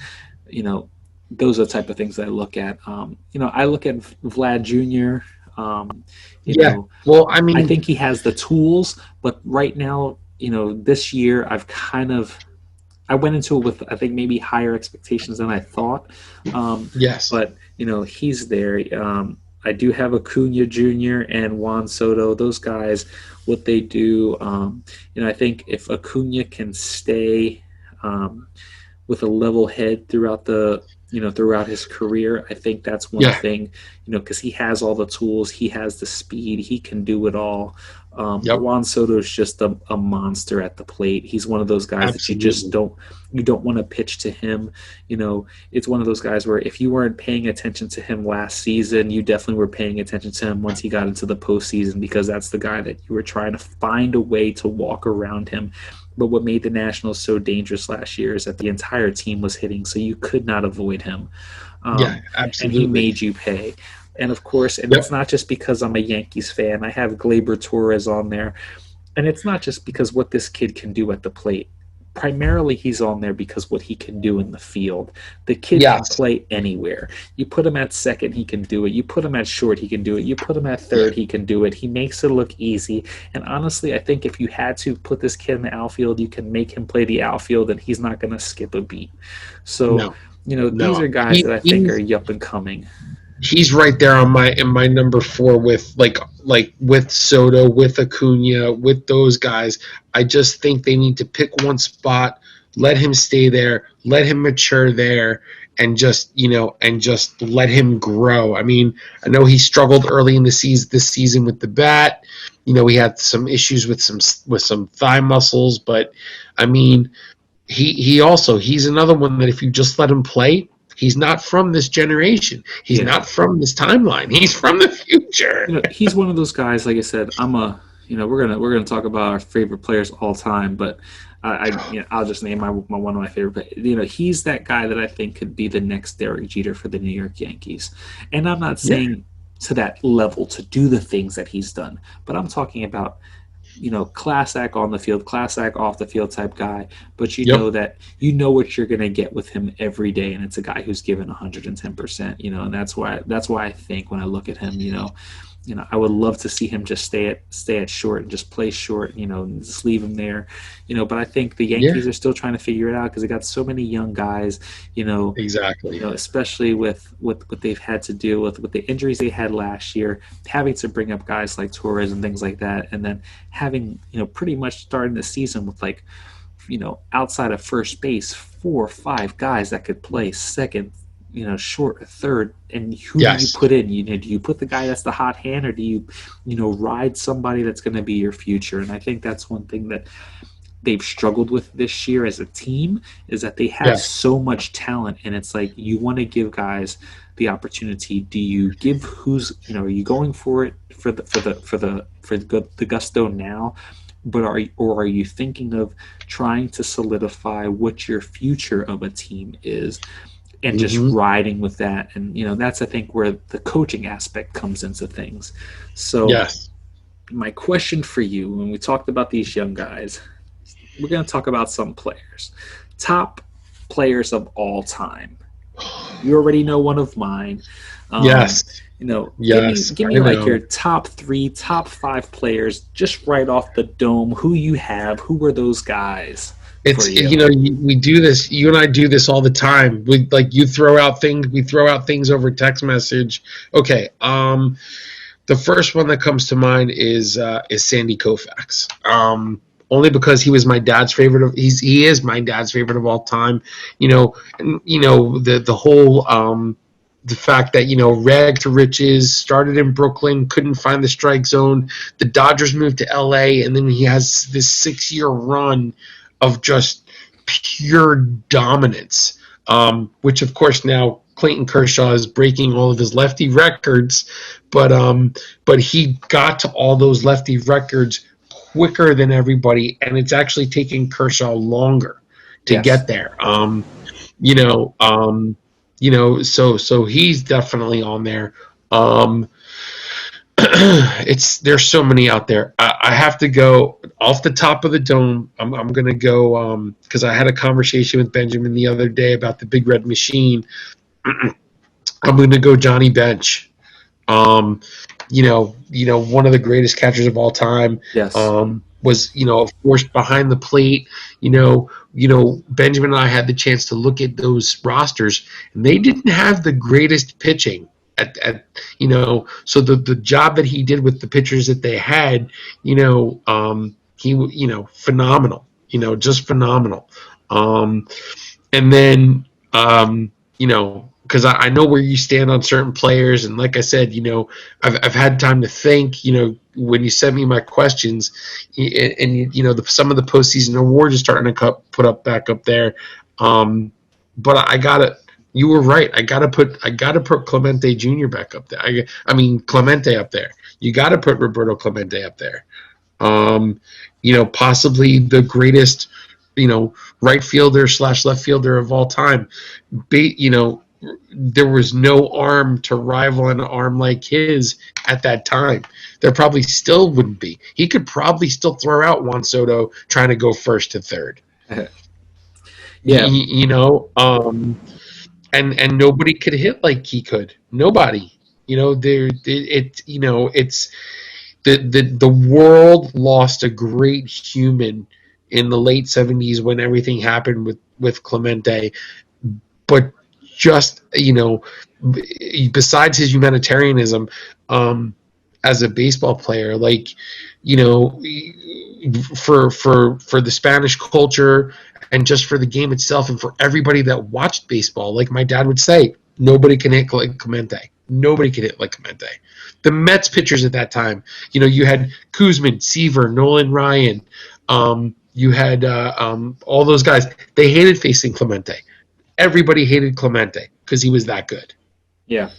those are the type of things that I look at. I look at Vlad Jr. Well, I mean, I think he has the tools, but right now, this year I went into it with, I think, maybe higher expectations than I thought. yes. But, he's there. I do have Acuna Jr. and Juan Soto. Those guys, what they do, I think if Acuna can stay with a level head throughout throughout his career, I think that's one thing, because he has all the tools, he has the speed, he can do it all. Juan Soto is just a monster at the plate. He's one of those guys Absolutely. that you don't want to pitch to him. It's one of those guys where if you weren't paying attention to him last season, you definitely were paying attention to him once he got into the postseason, because that's the guy that you were trying to find a way to walk around him. But what made the Nationals so dangerous last year is that the entire team was hitting, so you could not avoid him. Absolutely. And he made you pay. And of course, it's not just because I'm a Yankees fan. I have Gleyber Torres on there. And it's not just because what this kid can do at the plate. Primarily, he's on there because what he can do in the field. The kid can play anywhere. You put him at second, he can do it. You put him at short, he can do it. You put him at third, he can do it. He makes it look easy. And honestly, I think if you had to put this kid in the outfield, you can make him play the outfield, and he's not going to skip a beat. So, these are guys that I think are up and coming. He's right there on my number 4 with like with Soto, with Acuna, with those guys. I just think they need to pick one spot, let him stay there, let him mature there, and just let him grow. I mean, I know he struggled early in this season with the bat. He had some issues with some thigh muscles, but I mean, he's another one that if you just let him play. He's not from this generation. He's not from this timeline. He's from the future. He's one of those guys. Like I said, we're gonna talk about our favorite players all time, but I'll just name my one of my favorite. He's that guy that I think could be the next Derek Jeter for the New York Yankees. And I'm not saying to that level to do the things that he's done, but I'm talking about class act on the field, class act off the field type guy, but know that what you're going to get with him every day, and it's a guy who's given 110%, and that's why I think when I look at him, I would love to see him just stay at short and just play short, and just leave him there, but I think the Yankees are still trying to figure it out because they got so many young guys, exactly, especially with what they've had to deal with the injuries they had last year, having to bring up guys like Torres and things like that, and then having, pretty much starting the season with like outside of first base, 4 or 5 guys that could play second, short or third, and who do you Yes. put in? Do you put the guy that's the hot hand, or do you, ride somebody that's going to be your future? And I think that's one thing that they've struggled with this year as a team, is that they have Yes. so much talent, and it's like you want to give guys the opportunity. Do you give are you going for it for the gusto now, but are you thinking of trying to solidify what your future of a team is, and just riding with that? And that's, I think, where the coaching aspect comes into things. So Yes. my question for you, when we talked about these young guys, we're going to talk about some players. Top players of all time. You already know one of mine. Yes. Yes. Give me like your top 3, top 5 players, just right off the dome. Who you have? Who were those guys? It's we do this. You and I do this all the time. We you throw out things. We throw out things over text message. Okay. The first one that comes to mind is Sandy Koufax. Only because he was my dad's favorite. He is my dad's favorite of all time. The whole the fact that rag to riches, started in Brooklyn, couldn't find the strike zone. The Dodgers moved to L.A. and then he has this 6-year run of just pure dominance. Which of course now Clayton Kershaw is breaking all of his lefty records, but he got to all those lefty records quicker than everybody, and it's actually taking Kershaw longer to get there. So he's definitely on there. There's so many out there. I have to go off the top of the dome. I'm going to go because I had a conversation with Benjamin the other day about the Big Red Machine. I'm going to go Johnny Bench. One of the greatest catchers of all time. Yes. Was of course behind the plate. Benjamin and I had the chance to look at those rosters, and they didn't have the greatest pitching. So the job that he did with the pitchers that they had, he phenomenal. Just phenomenal. And then because I know where you stand on certain players, and like I said, I've had time to think. When you sent me my questions, and some of the postseason awards are starting to put back up there. But you were right. I gotta put Clemente Jr. back up there. I mean Clemente up there. You gotta put Roberto Clemente up there. Possibly the greatest, right fielder / left fielder of all time. There was no arm to rival an arm like his at that time. There probably still wouldn't be. He could probably still throw out Juan Soto trying to go first to third. Yeah. And nobody could hit like he could. Nobody. It's the world lost a great human in the late 70s when everything happened with Clemente. But just, besides his humanitarianism, as a baseball player, for the Spanish culture and just for the game itself and for everybody that watched baseball, like my dad would say, nobody can hit like Clemente. Nobody can hit like Clemente. The Mets pitchers at that time, you had Kuzman, Seaver, Nolan Ryan, you had all those guys. They hated facing Clemente. Everybody hated Clemente because he was that good. Yeah,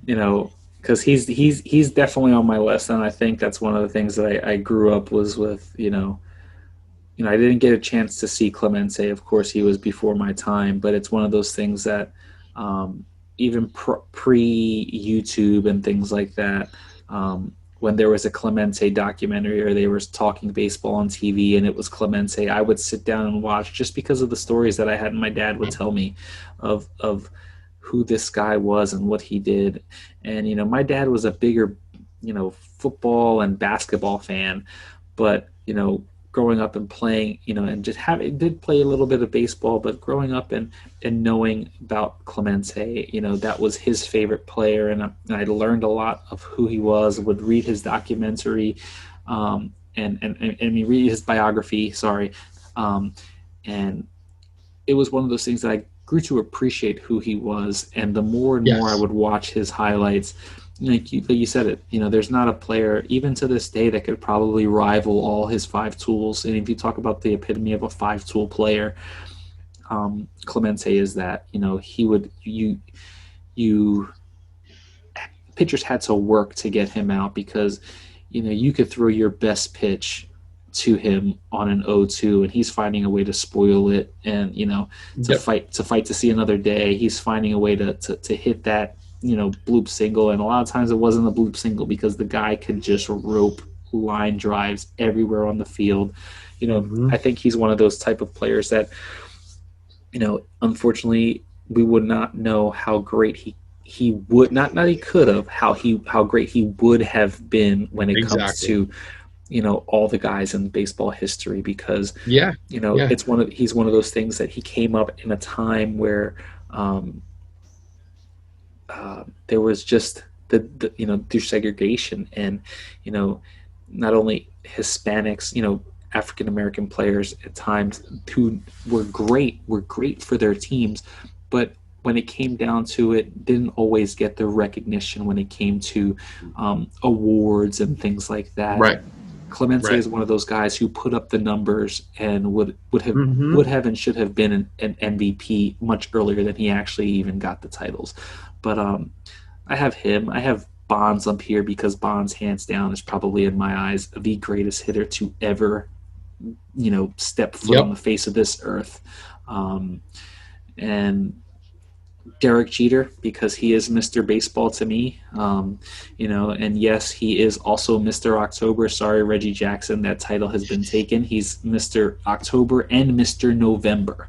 because he's definitely on my list, and I think that's one of the things that I grew up was with. I didn't get a chance to see Clemente. Of course, he was before my time, but it's one of those things that even pre-YouTube and things like that, when there was a Clemente documentary or they were talking baseball on TV and it was Clemente, I would sit down and watch just because of the stories that I had and my dad would tell me of who this guy was and what he did. And, my dad was a bigger, football and basketball fan, but, growing up and playing, and just did play a little bit of baseball, but growing up and knowing about Clemente, that was his favorite player. And I learned a lot of who he was, would read his documentary, and read his biography, And it was one of those things that I grew to appreciate who he was, and the more and more I Yes. would watch his highlights, like you said it, there's not a player even to this day that could probably rival all his 5 tools. And if you talk about the epitome of a 5-tool player, Clemente is that. He would you pitchers had to work to get him out, because you could throw your best pitch to him on an 0-2 and he's finding a way to spoil it, and to fight to see another day. He's finding a way to hit that bloop single, and a lot of times it wasn't a bloop single because the guy could just rope line drives everywhere on the field. I think he's one of those type of players that unfortunately we would not know how great he would not he could have how great he would have been when it comes to all the guys in baseball history, because he's one of those things that he came up in a time where there was just the through segregation, and not only Hispanics, African American players at times who were great for their teams, but when it came down to it, didn't always get the recognition when it came to awards and things like that. Right. Clemente is one of those guys who put up the numbers and would have and should have been an MVP much earlier than he actually even got the titles. But I have him. I have Bonds up here because Bonds, hands down, is probably in my eyes the greatest hitter to ever, step foot on the face of this earth. And Derek Jeter, because he is Mr. Baseball to me, and yes, he is also Mr. October. Sorry, Reggie Jackson, that title has been taken. He's Mr. October and Mr. November.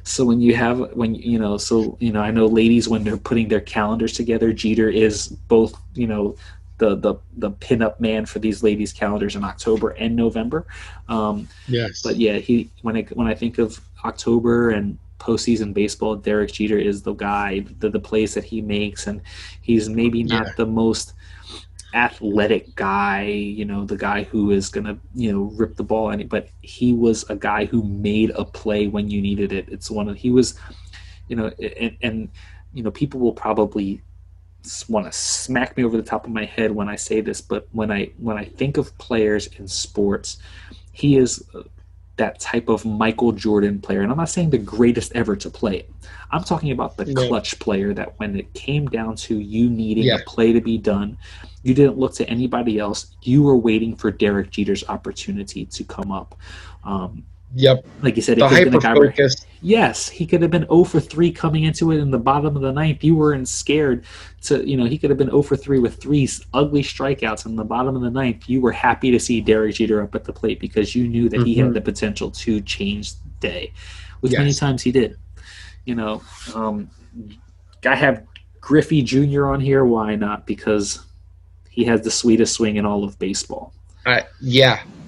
So I know ladies, when they're putting their calendars together, Jeter is both, the pinup man for these ladies' calendars in October and November. Yes. But yeah, when I think of October and postseason baseball, Derek Jeter is the guy, the plays that he makes, and he's maybe not the most athletic guy, the guy who is gonna rip the ball, but he was a guy who made a play when you needed it. He was, and people will probably want to smack me over the top of my head when I say this, but when I think of players in sports, he is that type of Michael Jordan player. And I'm not saying the greatest ever to play it. I'm talking about the clutch player that when it came down to you needing a play to be done, you didn't look to anybody else. You were waiting for Derek Jeter's opportunity to come up. Like you said, the hyper-focus. Yes, he could have been 0 for 3 coming into it in the bottom of the ninth. You weren't scared to, he could have been 0 for 3 with 3 ugly strikeouts in the bottom of the ninth. You were happy to see Derek Jeter up at the plate because you knew that he had the potential to change the day, which many times he did. I have Griffey Jr. on here. Why not? Because he has the sweetest swing in all of baseball.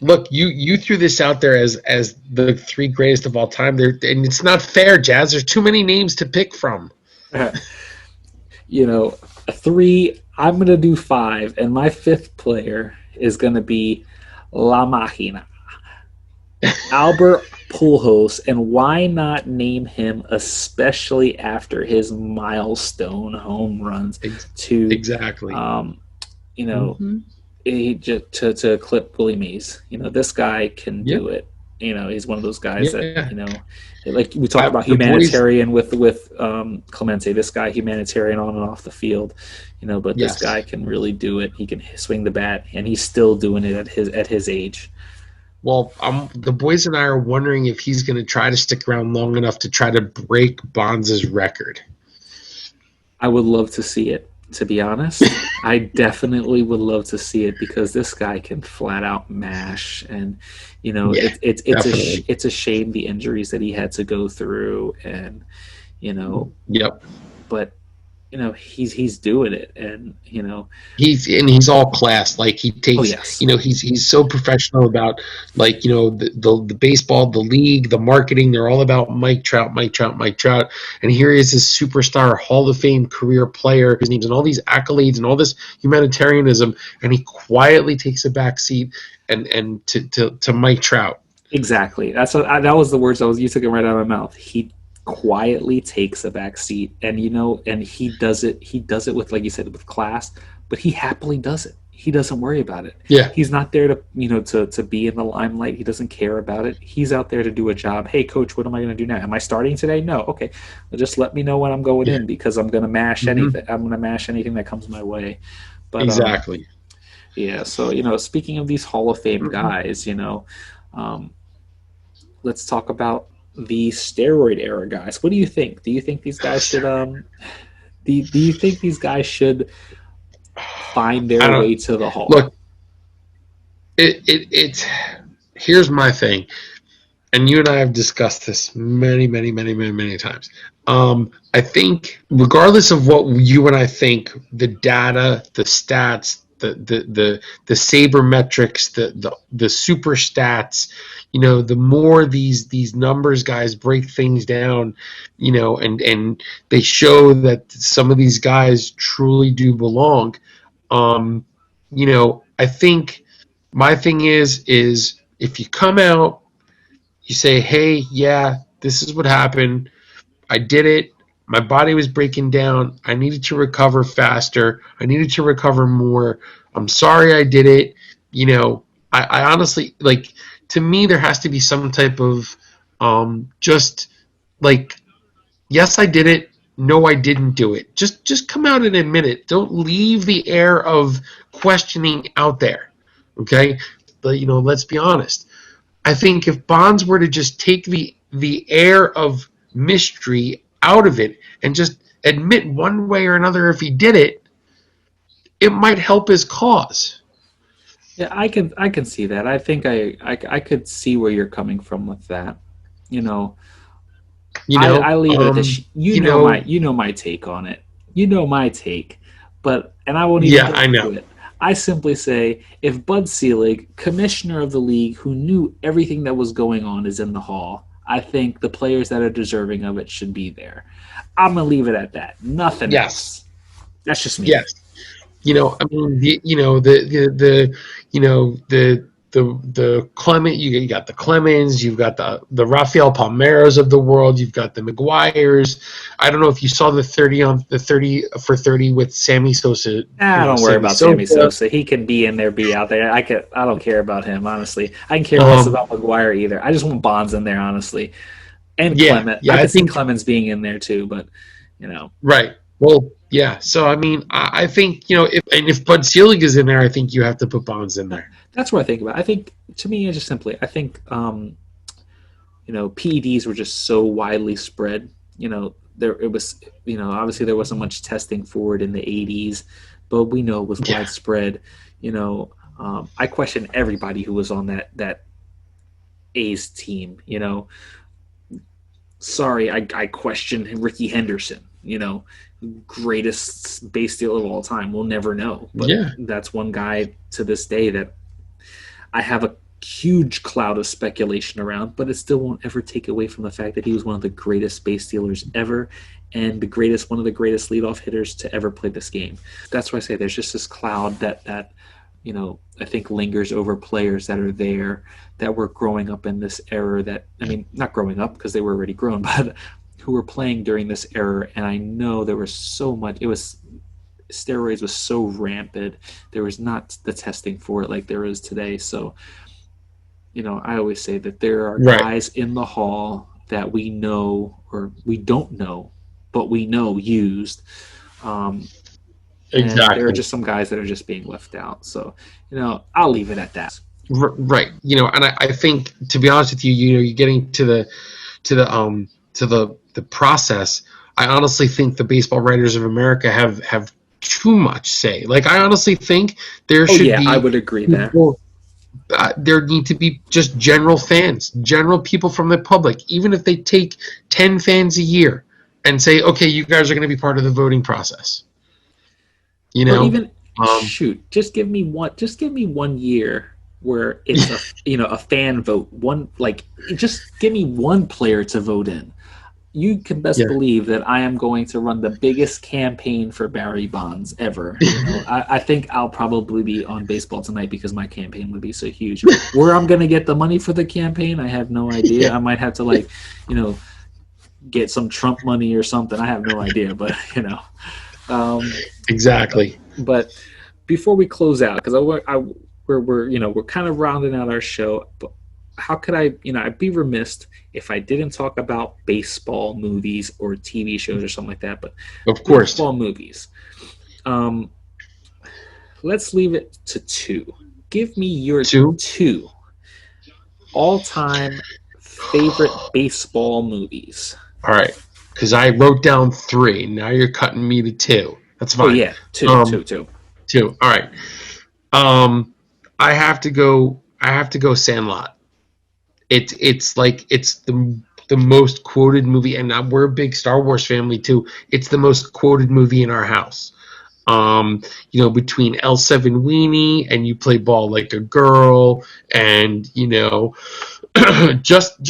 Look, you threw this out there as the 3 greatest of all time. There, and it's not fair, Jazz. There's too many names to pick from. 3. I'm going to do 5, and my 5th player is going to be La Máquina, Albert Pujols. And why not name him, especially after his milestone home runs to to clip Willie Mays. This guy can do it. He's one of those guys that like we talked about humanitarian with Clemente. This guy humanitarian on and off the field, but this guy can really do it. He can swing the bat, and he's still doing it at his age. Well, the boys and I are wondering if he's going to try to stick around long enough to try to break Bonds' record. I would love to see it. To be honest, I definitely would love to see it because this guy can flat out mash, and it's a shame the injuries that he had to go through, and but he's doing it, and he's all class. Like he takes, he's so professional about the baseball, the league, the marketing. They're all about Mike Trout. And here he is, this superstar, Hall of Fame career player. His name's and all these accolades and all this humanitarianism, and he quietly takes a back seat and to Mike Trout. Exactly. That was the words you took it right out of my mouth. He quietly takes a back seat, and and he does it. He does it with, like you said, with class, but he happily does it. He doesn't worry about it. Yeah. He's not there to to be in the limelight. He doesn't care about it. He's out there to do a job. Hey, coach, what am I going to do now? Am I starting today? No. Okay. Well, just let me know when I'm going in, because I'm going to mash anything. I'm going to mash anything that comes my way. But Exactly. yeah. So speaking of these Hall of Fame guys, let's talk about the steroid era guys. What do you think? Do you think these guys should do you think these guys should find their way to the Hall? Look, it's here's my thing, and you and I have discussed this many times. I think regardless of what you and I think, the data, the stats, the sabermetrics, the super stats, the more these numbers guys break things down, and they show that some of these guys truly do belong. I think my thing is if you come out, you say, hey, yeah, this is what happened. I did it. My body was breaking down. I needed to recover faster. I needed to recover more. I'm sorry I did it. I honestly, like, to me, there has to be some type of just like, yes, I did it. No, I didn't do it. Just come out and admit it. Don't leave the air of questioning out there. Okay? But, let's be honest. I think if Bonds were to just take the air of mystery out of it and just admit one way or another if he did it, it might help his cause. Yeah, I can see that. I think I could see where you're coming from with that. I leave it at this. You know my take on it. You know my take, and I won't even I know. it. I simply say, if Bud Selig, commissioner of the league, who knew everything that was going on, is in the Hall, I think the players that are deserving of it should be there. I'm gonna leave it at that. Nothing else. That's just me. Yes. I mean, the Clement, you got the Clemens, you've got the Rafael Palmeiras of the world, you've got the McGuires. I don't know if you saw the 30 for 30 with Sammy Sosa. Don't worry about Sammy Sosa. He can be in there, be out there. I don't care about him, honestly. I can care less about McGuire either. I just want Bonds in there, honestly. And Clement. I could see Clemens being in there too, but Right. Well, yeah. So I mean, I think if Bud Selig is in there, I think you have to put Bonds in there. That's what I think about. I think, to me, just simply, I think PEDs were just so widely spread. Obviously there wasn't much testing for it in the 80s, but we know it was widespread. I question everybody who was on that A's team. Sorry, I question Ricky Henderson. Greatest base stealer of all time. We'll never know. But that's one guy to this day that I have a huge cloud of speculation around, but it still won't ever take away from the fact that he was one of the greatest base stealers ever, and one of the greatest leadoff hitters to ever play this game. That's why I say there's just this cloud that I think lingers over players that are there, that were growing up in this era, not growing up because they were already grown, but who were playing during this era. And I know there was so much, steroids was so rampant. There was not the testing for it like there is today. So, I always say that there are guys in the Hall that we know, or we don't know, but we know used. Exactly. There are just some guys that are just being left out. So, I'll leave it at that. Right. And I think, to be honest with you, you're getting to the process. I honestly think the Baseball Writers of America have too much say. Like, I honestly think there should be. I would agree people, there need to be just general fans, general people from the public, even if they take 10 fans a year and say, okay, you guys are going to be part of the voting process. Or even just give me one year where it's a fan vote. Just give me one player to vote in. you can best Yeah. believe that I am going to run the biggest campaign for Barry Bonds ever. I think I'll probably be on Baseball Tonight because my campaign would be so huge. Where I'm going to get the money for the campaign, I have no idea. Yeah. I might have to get some Trump money or something. I have no idea, but Exactly. But before we close out, because we're kind of rounding out our show, but how could I'd be remiss if I didn't talk about baseball movies or TV shows or something like that. But Of course. baseball movies. Let's leave it to 2. Give me your 2 all-time favorite baseball movies. All right, because I wrote down 3. Now you're cutting me to 2. That's fine. Oh yeah, 2. 2. All right. I have to go Sandlot. It's the most quoted movie, and we're a big Star Wars family too. It's the most quoted movie in our house. Between L7 Weenie and You Play Ball Like a Girl, and just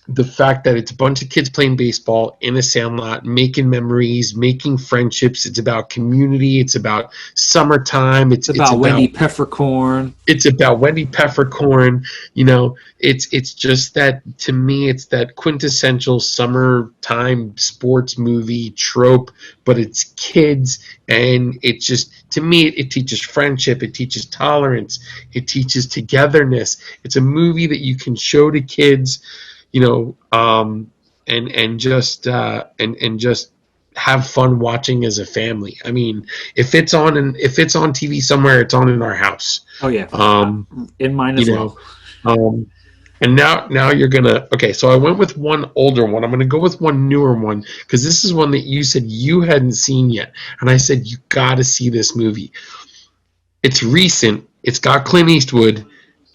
the fact that it's a bunch of kids playing baseball in a sandlot, making memories, making friendships. It's about community. It's about summertime. It's about Wendy Peppercorn. It's about Wendy Peppercorn. It's just that, to me, it's that quintessential summertime sports movie trope, but it's kids, and it just, to me, it teaches friendship. It teaches tolerance. It teaches togetherness. It's a movie that you can show to kids, and just have fun watching as a family. I mean, if it's on TV somewhere, it's on in our house. Oh yeah, in mine as well. And now you're gonna, okay. So I went with one older one. I'm gonna go with one newer one, because this is one that you said you hadn't seen yet, and I said you got to see this movie. It's recent. It's got Clint Eastwood.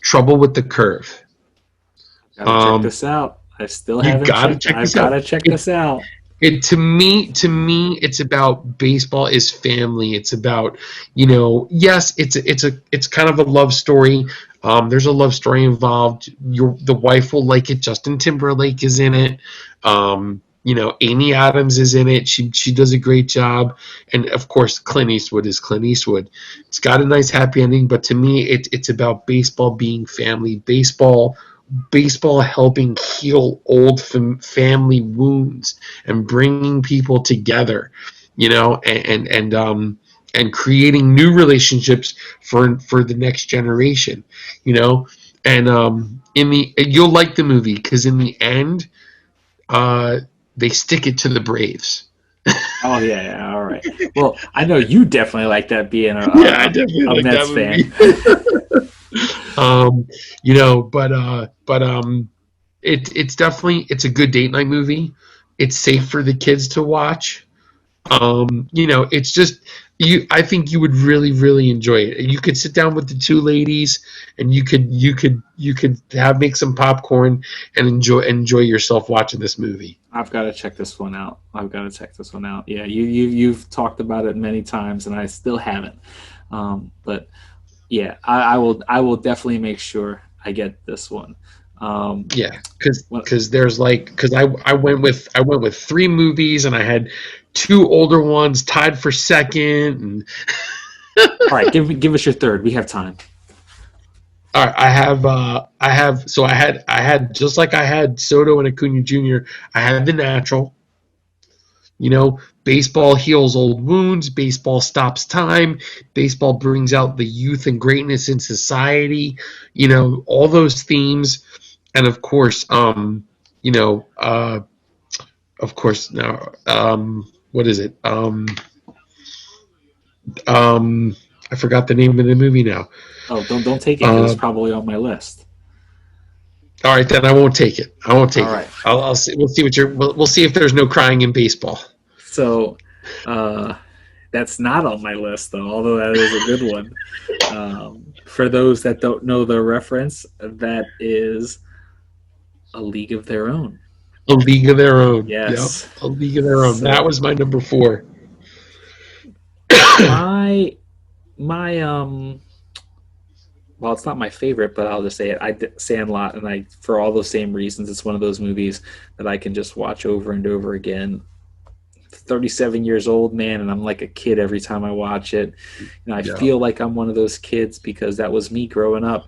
Trouble with the Curve. Gotta check this out. I still haven't checked. I've got to check this out. To me, it's about baseball is family. It's about, yes, it's kind of a love story. There's a love story involved. The wife will like it. Justin Timberlake is in it. Amy Adams is in it. She does a great job. And of course, Clint Eastwood is Clint Eastwood. It's got a nice happy ending, but to me, it's about baseball being family. Baseball helping heal old family wounds and bringing people together, and creating new relationships for the next generation, and you'll like the movie, because in the end, they stick it to the Braves. Oh yeah, all right. Well, I know you definitely like that, being a Mets fan. It's definitely, it's a good date night movie. It's safe for the kids to watch. It's just, I think you would really, really enjoy it. You could sit down with the 2 ladies, and you could make some popcorn and enjoy yourself watching this movie. I've got to check this one out. Yeah, you've talked about it many times, and I still haven't. But yeah, I will definitely make sure I get this one. Because there's I went with 3 movies, and I had 2 older ones tied for second. And all right, give us your third. We have time. All right, I had just like I had Soto and Acuna Jr. I had The Natural. Baseball heals old wounds. Baseball stops time. Baseball brings out the youth and greatness in society. All those themes, and of course, what is it? I forgot the name of the movie now. Oh, don't take it. It's probably on my list. All right, then I won't take it. All right. I'll see. We'll see we'll see if there's no crying in baseball. So, that's not on my list, though. Although that is a good one. For those that don't know the reference, that is A League of Their Own. A League of Their Own. Yes. Yep. A League of Their Own. So, that was my number 4. My well, it's not my favorite, but I'll just say it. Sandlot, and for all those same reasons, it's one of those movies that I can just watch over and over again. 37 years old, man, and I'm like a kid every time I watch it. I feel like I'm one of those kids because that was me growing up.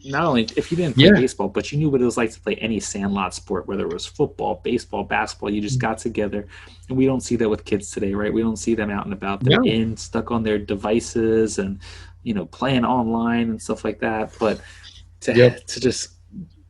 Not only if you didn't play baseball, but you knew what it was like to play any sandlot sport, whether it was football, baseball, basketball. You just got together, and we don't see that with kids today, right? We don't see them out and about. They're stuck on their devices and playing online and stuff like that. But to just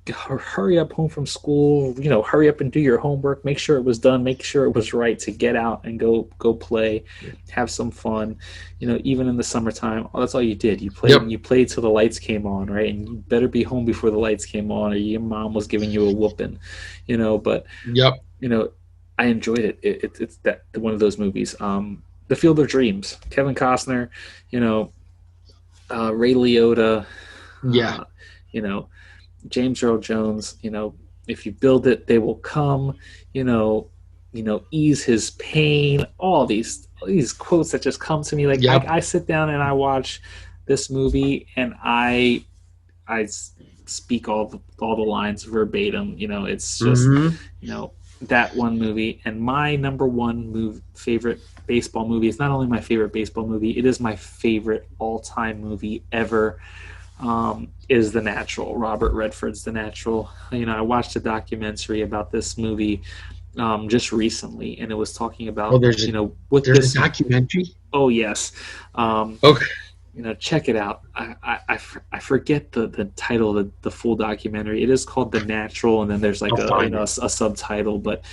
hurry up home from school, hurry up and do your homework, make sure it was done, make sure it was right, to get out and go play, have some fun, even in the summertime. That's all you did. You played and you played till the lights came on, right? And you better be home before the lights came on or your mom was giving you a whooping, but I enjoyed it. It's that one of those movies. The Field of Dreams, Kevin Costner, Ray Liotta, James Earl Jones, if you build it, they will come, ease his pain, all these quotes that just come to me. Like I sit down and I watch this movie and I speak all the lines verbatim. It's just, that one movie. And my number one favorite baseball movie is not only my favorite baseball movie, it is my favorite all-time movie ever. Is The Natural. Robert Redford's The Natural. I watched a documentary about this movie just recently, and it was talking about there's a documentary. Oh yes. Okay. Check it out. I forget the title, the full documentary. It is called The Natural, and then there's like a subtitle, but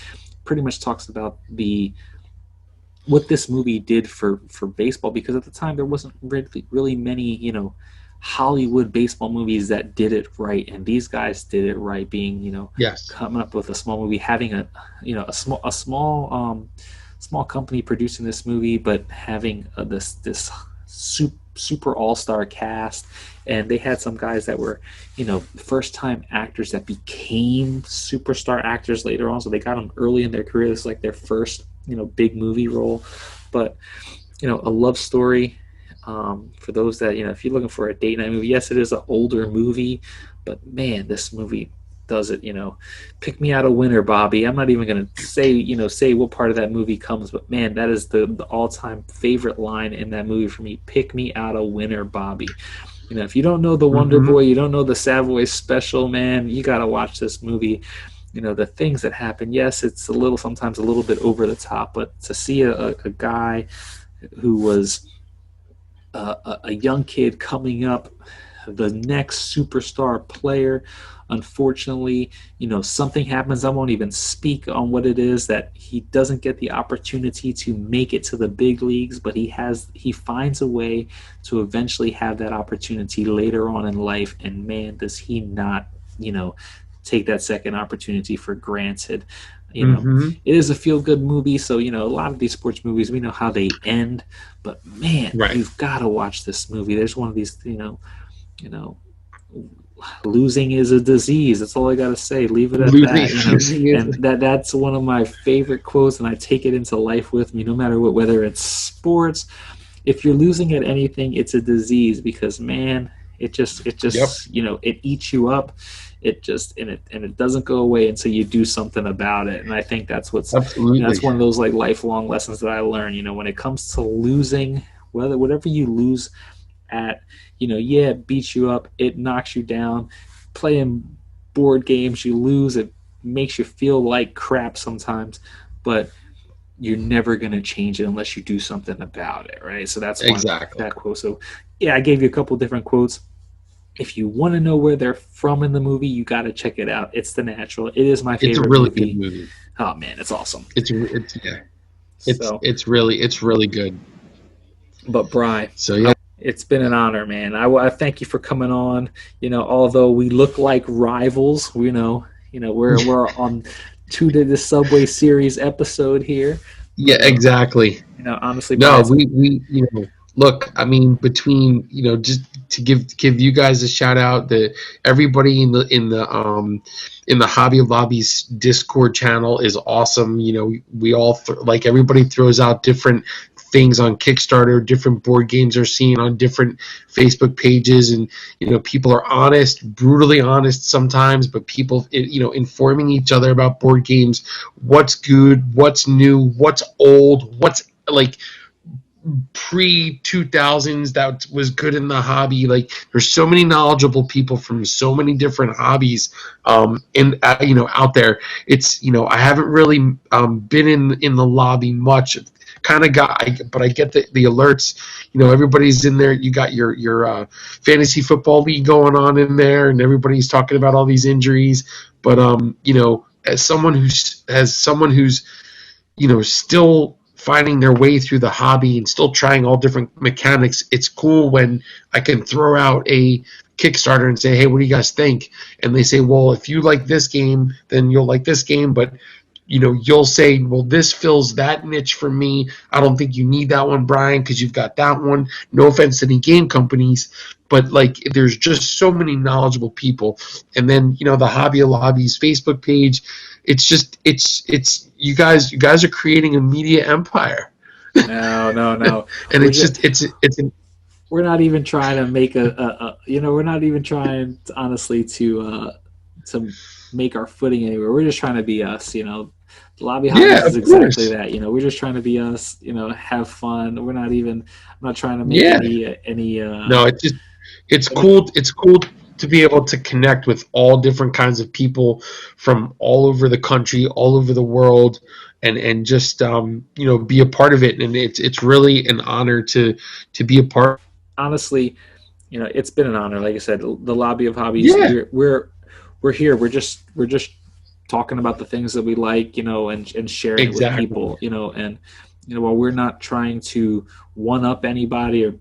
pretty much talks about what this movie did for baseball, because at the time there wasn't really many Hollywood baseball movies that did it right, and these guys did it right, being coming up with a small movie, having a small company producing this movie, but having this super all-star cast, and they had some guys that were first time actors that became superstar actors later on, so they got them early in their career. This is like their first big movie role, but a love story. For those that, if you're looking for a date night movie, yes, it is an older movie, but man, this movie does it. Pick me out a winner, Bobby. I'm not even going to say what part of that movie comes, but man, that is the all-time favorite line in that movie for me. Pick me out a winner, Bobby. If you don't know the Wonder Boy, you don't know the Savoy Special, man, you got to watch this movie. The things that happen, yes, it's sometimes a little bit over the top, but to see a guy who was a young kid coming up, the next superstar player, unfortunately, something happens. I won't even speak on what it is, that he doesn't get the opportunity to make it to the big leagues, but he finds a way to eventually have that opportunity later on in life. And man, does he not, take that second opportunity for granted. It is a feel-good movie, so a lot of these sports movies, we know how they end, but man, you've got to watch this movie. There's one of these, losing is a disease. That's all I got to say. Leave it at that. And that's one of my favorite quotes, and I take it into life with me, no matter what, whether it's sports. If you're losing at anything, it's a disease, because man, it just it eats you up. It doesn't go away until you do something about it. And I think that's that's one of those like lifelong lessons that I learned. When it comes to losing, whatever you lose at, it beats you up, it knocks you down. Playing board games, you lose, it makes you feel like crap sometimes, but you're never going to change it unless you do something about it, right? So that's that quote. So yeah, I gave you a couple different quotes. If you want to know where they're from in the movie, you got to check it out. It's The Natural. It is my favorite movie. It's a really good movie. Oh man, it's awesome. It's really good. But Bri, so yeah, it's been an honor, man. I thank you for coming on. Although we look like rivals, we're on to the Subway Series episode here. Yeah, exactly. Honestly, no, we look, I mean, between just to give you guys a shout out, that everybody in the Hobby of Hobbies Discord channel is awesome. We all everybody throws out different things on Kickstarter, different board games are seen on different Facebook pages, and people are honest, brutally honest sometimes, but people informing each other about board games, what's good, what's new, what's old, what's like pre-2000s that was good in the hobby. Like, there's so many knowledgeable people from so many different hobbies out there. It's I haven't really been in the lobby much. Kind of but I get the alerts. Everybody's in there. You got your fantasy football league going on in there, and everybody's talking about all these injuries. But as someone who's still finding their way through the hobby and still trying all different mechanics, it's cool when I can throw out a Kickstarter and say, hey, what do you guys think? And they say, well, if you like this game, then you'll like this game, but you'll say, well, this fills that niche for me. I don't think you need that one, Brian, because you've got that one. No offense to any game companies, but like, there's just so many knowledgeable people. And then the Hobby of Hobbies Facebook page, it's you guys are creating a media empire. No. And it's we're not even trying to make we're not even trying to, honestly, to make our footing anywhere. We're just trying to be us. The Lobby Hobbies is exactly that. We're just trying to be us. Have fun. I'm not trying to make any. No, it's cool. It's cool to be able to connect with all different kinds of people from all over the country, all over the world, and just be a part of it. And it's really an honor to be a part. Honestly, it's been an honor. Like I said, the Lobby of Hobbies. Yeah. We're here. We're just talking about the things that we like, and sharing it with people, and while we're not trying to one up anybody or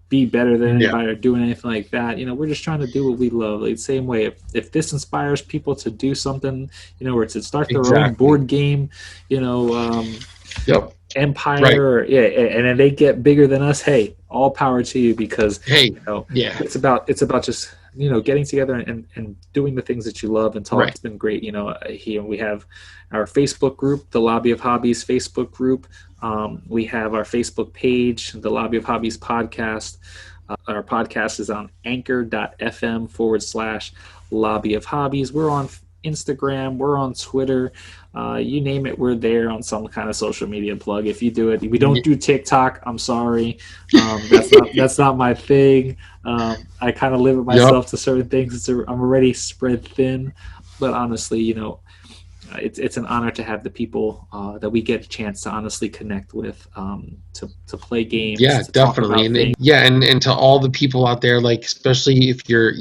be better than anybody or doing anything like that, we're just trying to do what we love. Like, same way, if this inspires people to do something, or to start their own board game, empire, and then they get bigger than us, hey, all power to you, because it's about just getting together and doing the things that you love and talk. Right. It's been great. Here we have our Facebook group, the Lobby of Hobbies Facebook group. We have our Facebook page, the Lobby of Hobbies podcast. Our podcast is on anchor.fm/Lobby of Hobbies. We're on Instagram. We're on Twitter. You name it, we're there on some kind of social media plug. If you do it, we don't do TikTok. I'm sorry, that's not my thing. I kind of limit myself to certain things. I'm already spread thin, but honestly, it's an honor to have the people that we get a chance to honestly connect with, to play games. Yeah, definitely. And to all the people out there, like, especially if you're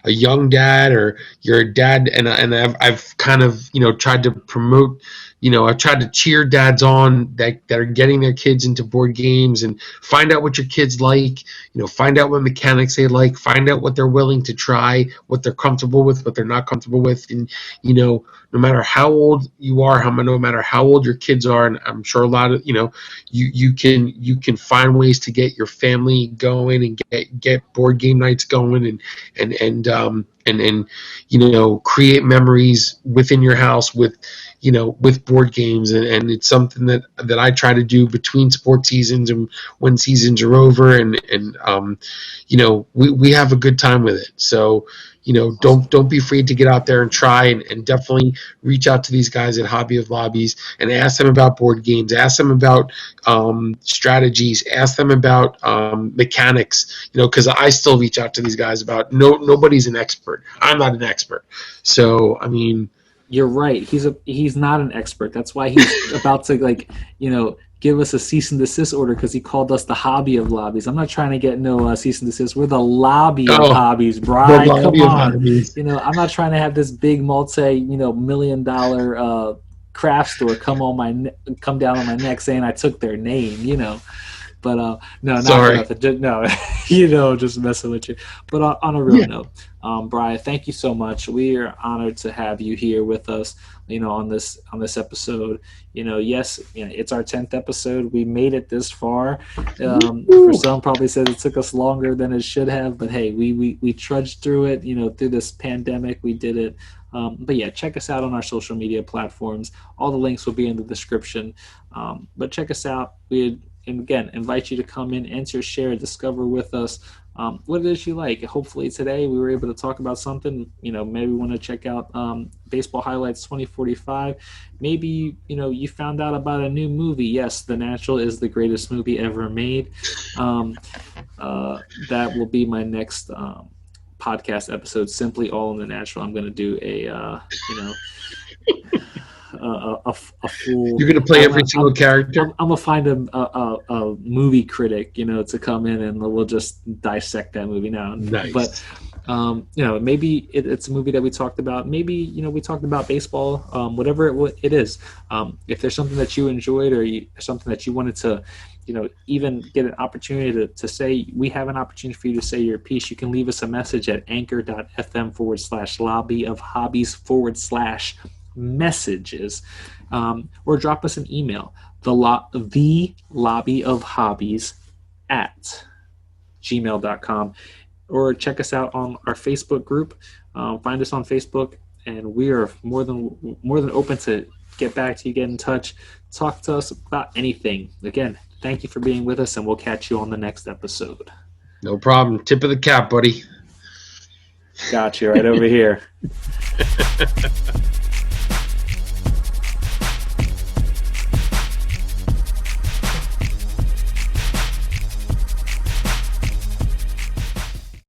a young dad or you're a dad, and I've kind of tried to promote. I've tried to cheer dads on that are getting their kids into board games, and find out what your kids like, find out what mechanics they like, find out what they're willing to try, what they're comfortable with, what they're not comfortable with. And, no matter how old you are, no matter how old your kids are, and I'm sure a lot of, you can find ways to get your family going and get board game nights going and create memories within your house with board games, and it's something that I try to do between sports seasons and when seasons are over, and we have a good time with it. So don't be afraid to get out there and try, and definitely reach out to these guys at Hobby of Hobbies and ask them about board games, ask them about strategies, ask them about mechanics, because I still reach out to these guys about nobody's an expert. I'm not an expert. So, I mean, you're right. He's not an expert. That's why he's about to give us a cease and desist order, because he called us the Hobby of Lobbies. I'm not trying to get no cease and desist. We're the Lobby of Hobbies, Brian. Come on. I'm not trying to have this big $multi-million craft store come down on my neck saying I took their name. But no, not nothing. No, just messing with you. But on a real note, Brian, thank you so much. We are honored to have you here with us, on this episode. Yes, it's our 10th episode. We made it this far. For some, probably said it took us longer than it should have, but hey, we trudged through it. Through this pandemic, we did it. But yeah, check us out on our social media platforms. All the links will be in the description. But check us out. and again, invite you to come in, enter, share, discover with us what it is you like. Hopefully today we were able to talk about something. Maybe want to check out Baseball Highlights 2045. Maybe you found out about a new movie. Yes, The Natural is the greatest movie ever made. That will be my next podcast episode. Simply All in the Natural. I'm going to do a full. You're gonna play every single character. I'm gonna find a movie critic, to come in and we'll just dissect that movie now. Nice. But maybe it's a movie that we talked about. Maybe we talked about baseball. Whatever it is. If there's something that you enjoyed or something that you wanted to, even get an opportunity to say, we have an opportunity for you to say your piece. You can leave us a message at anchor.fm/lobby-of-hobbies/messages, or drop us an email, the lobby of hobbies @gmail.com, or check us out on our Facebook group. Find us on Facebook, and we are more than open to get back to you, get in touch, talk to us about anything. Again, thank you for being with us, and we'll catch you on the next episode. No problem. Tip of the cap, buddy. Got you right over here.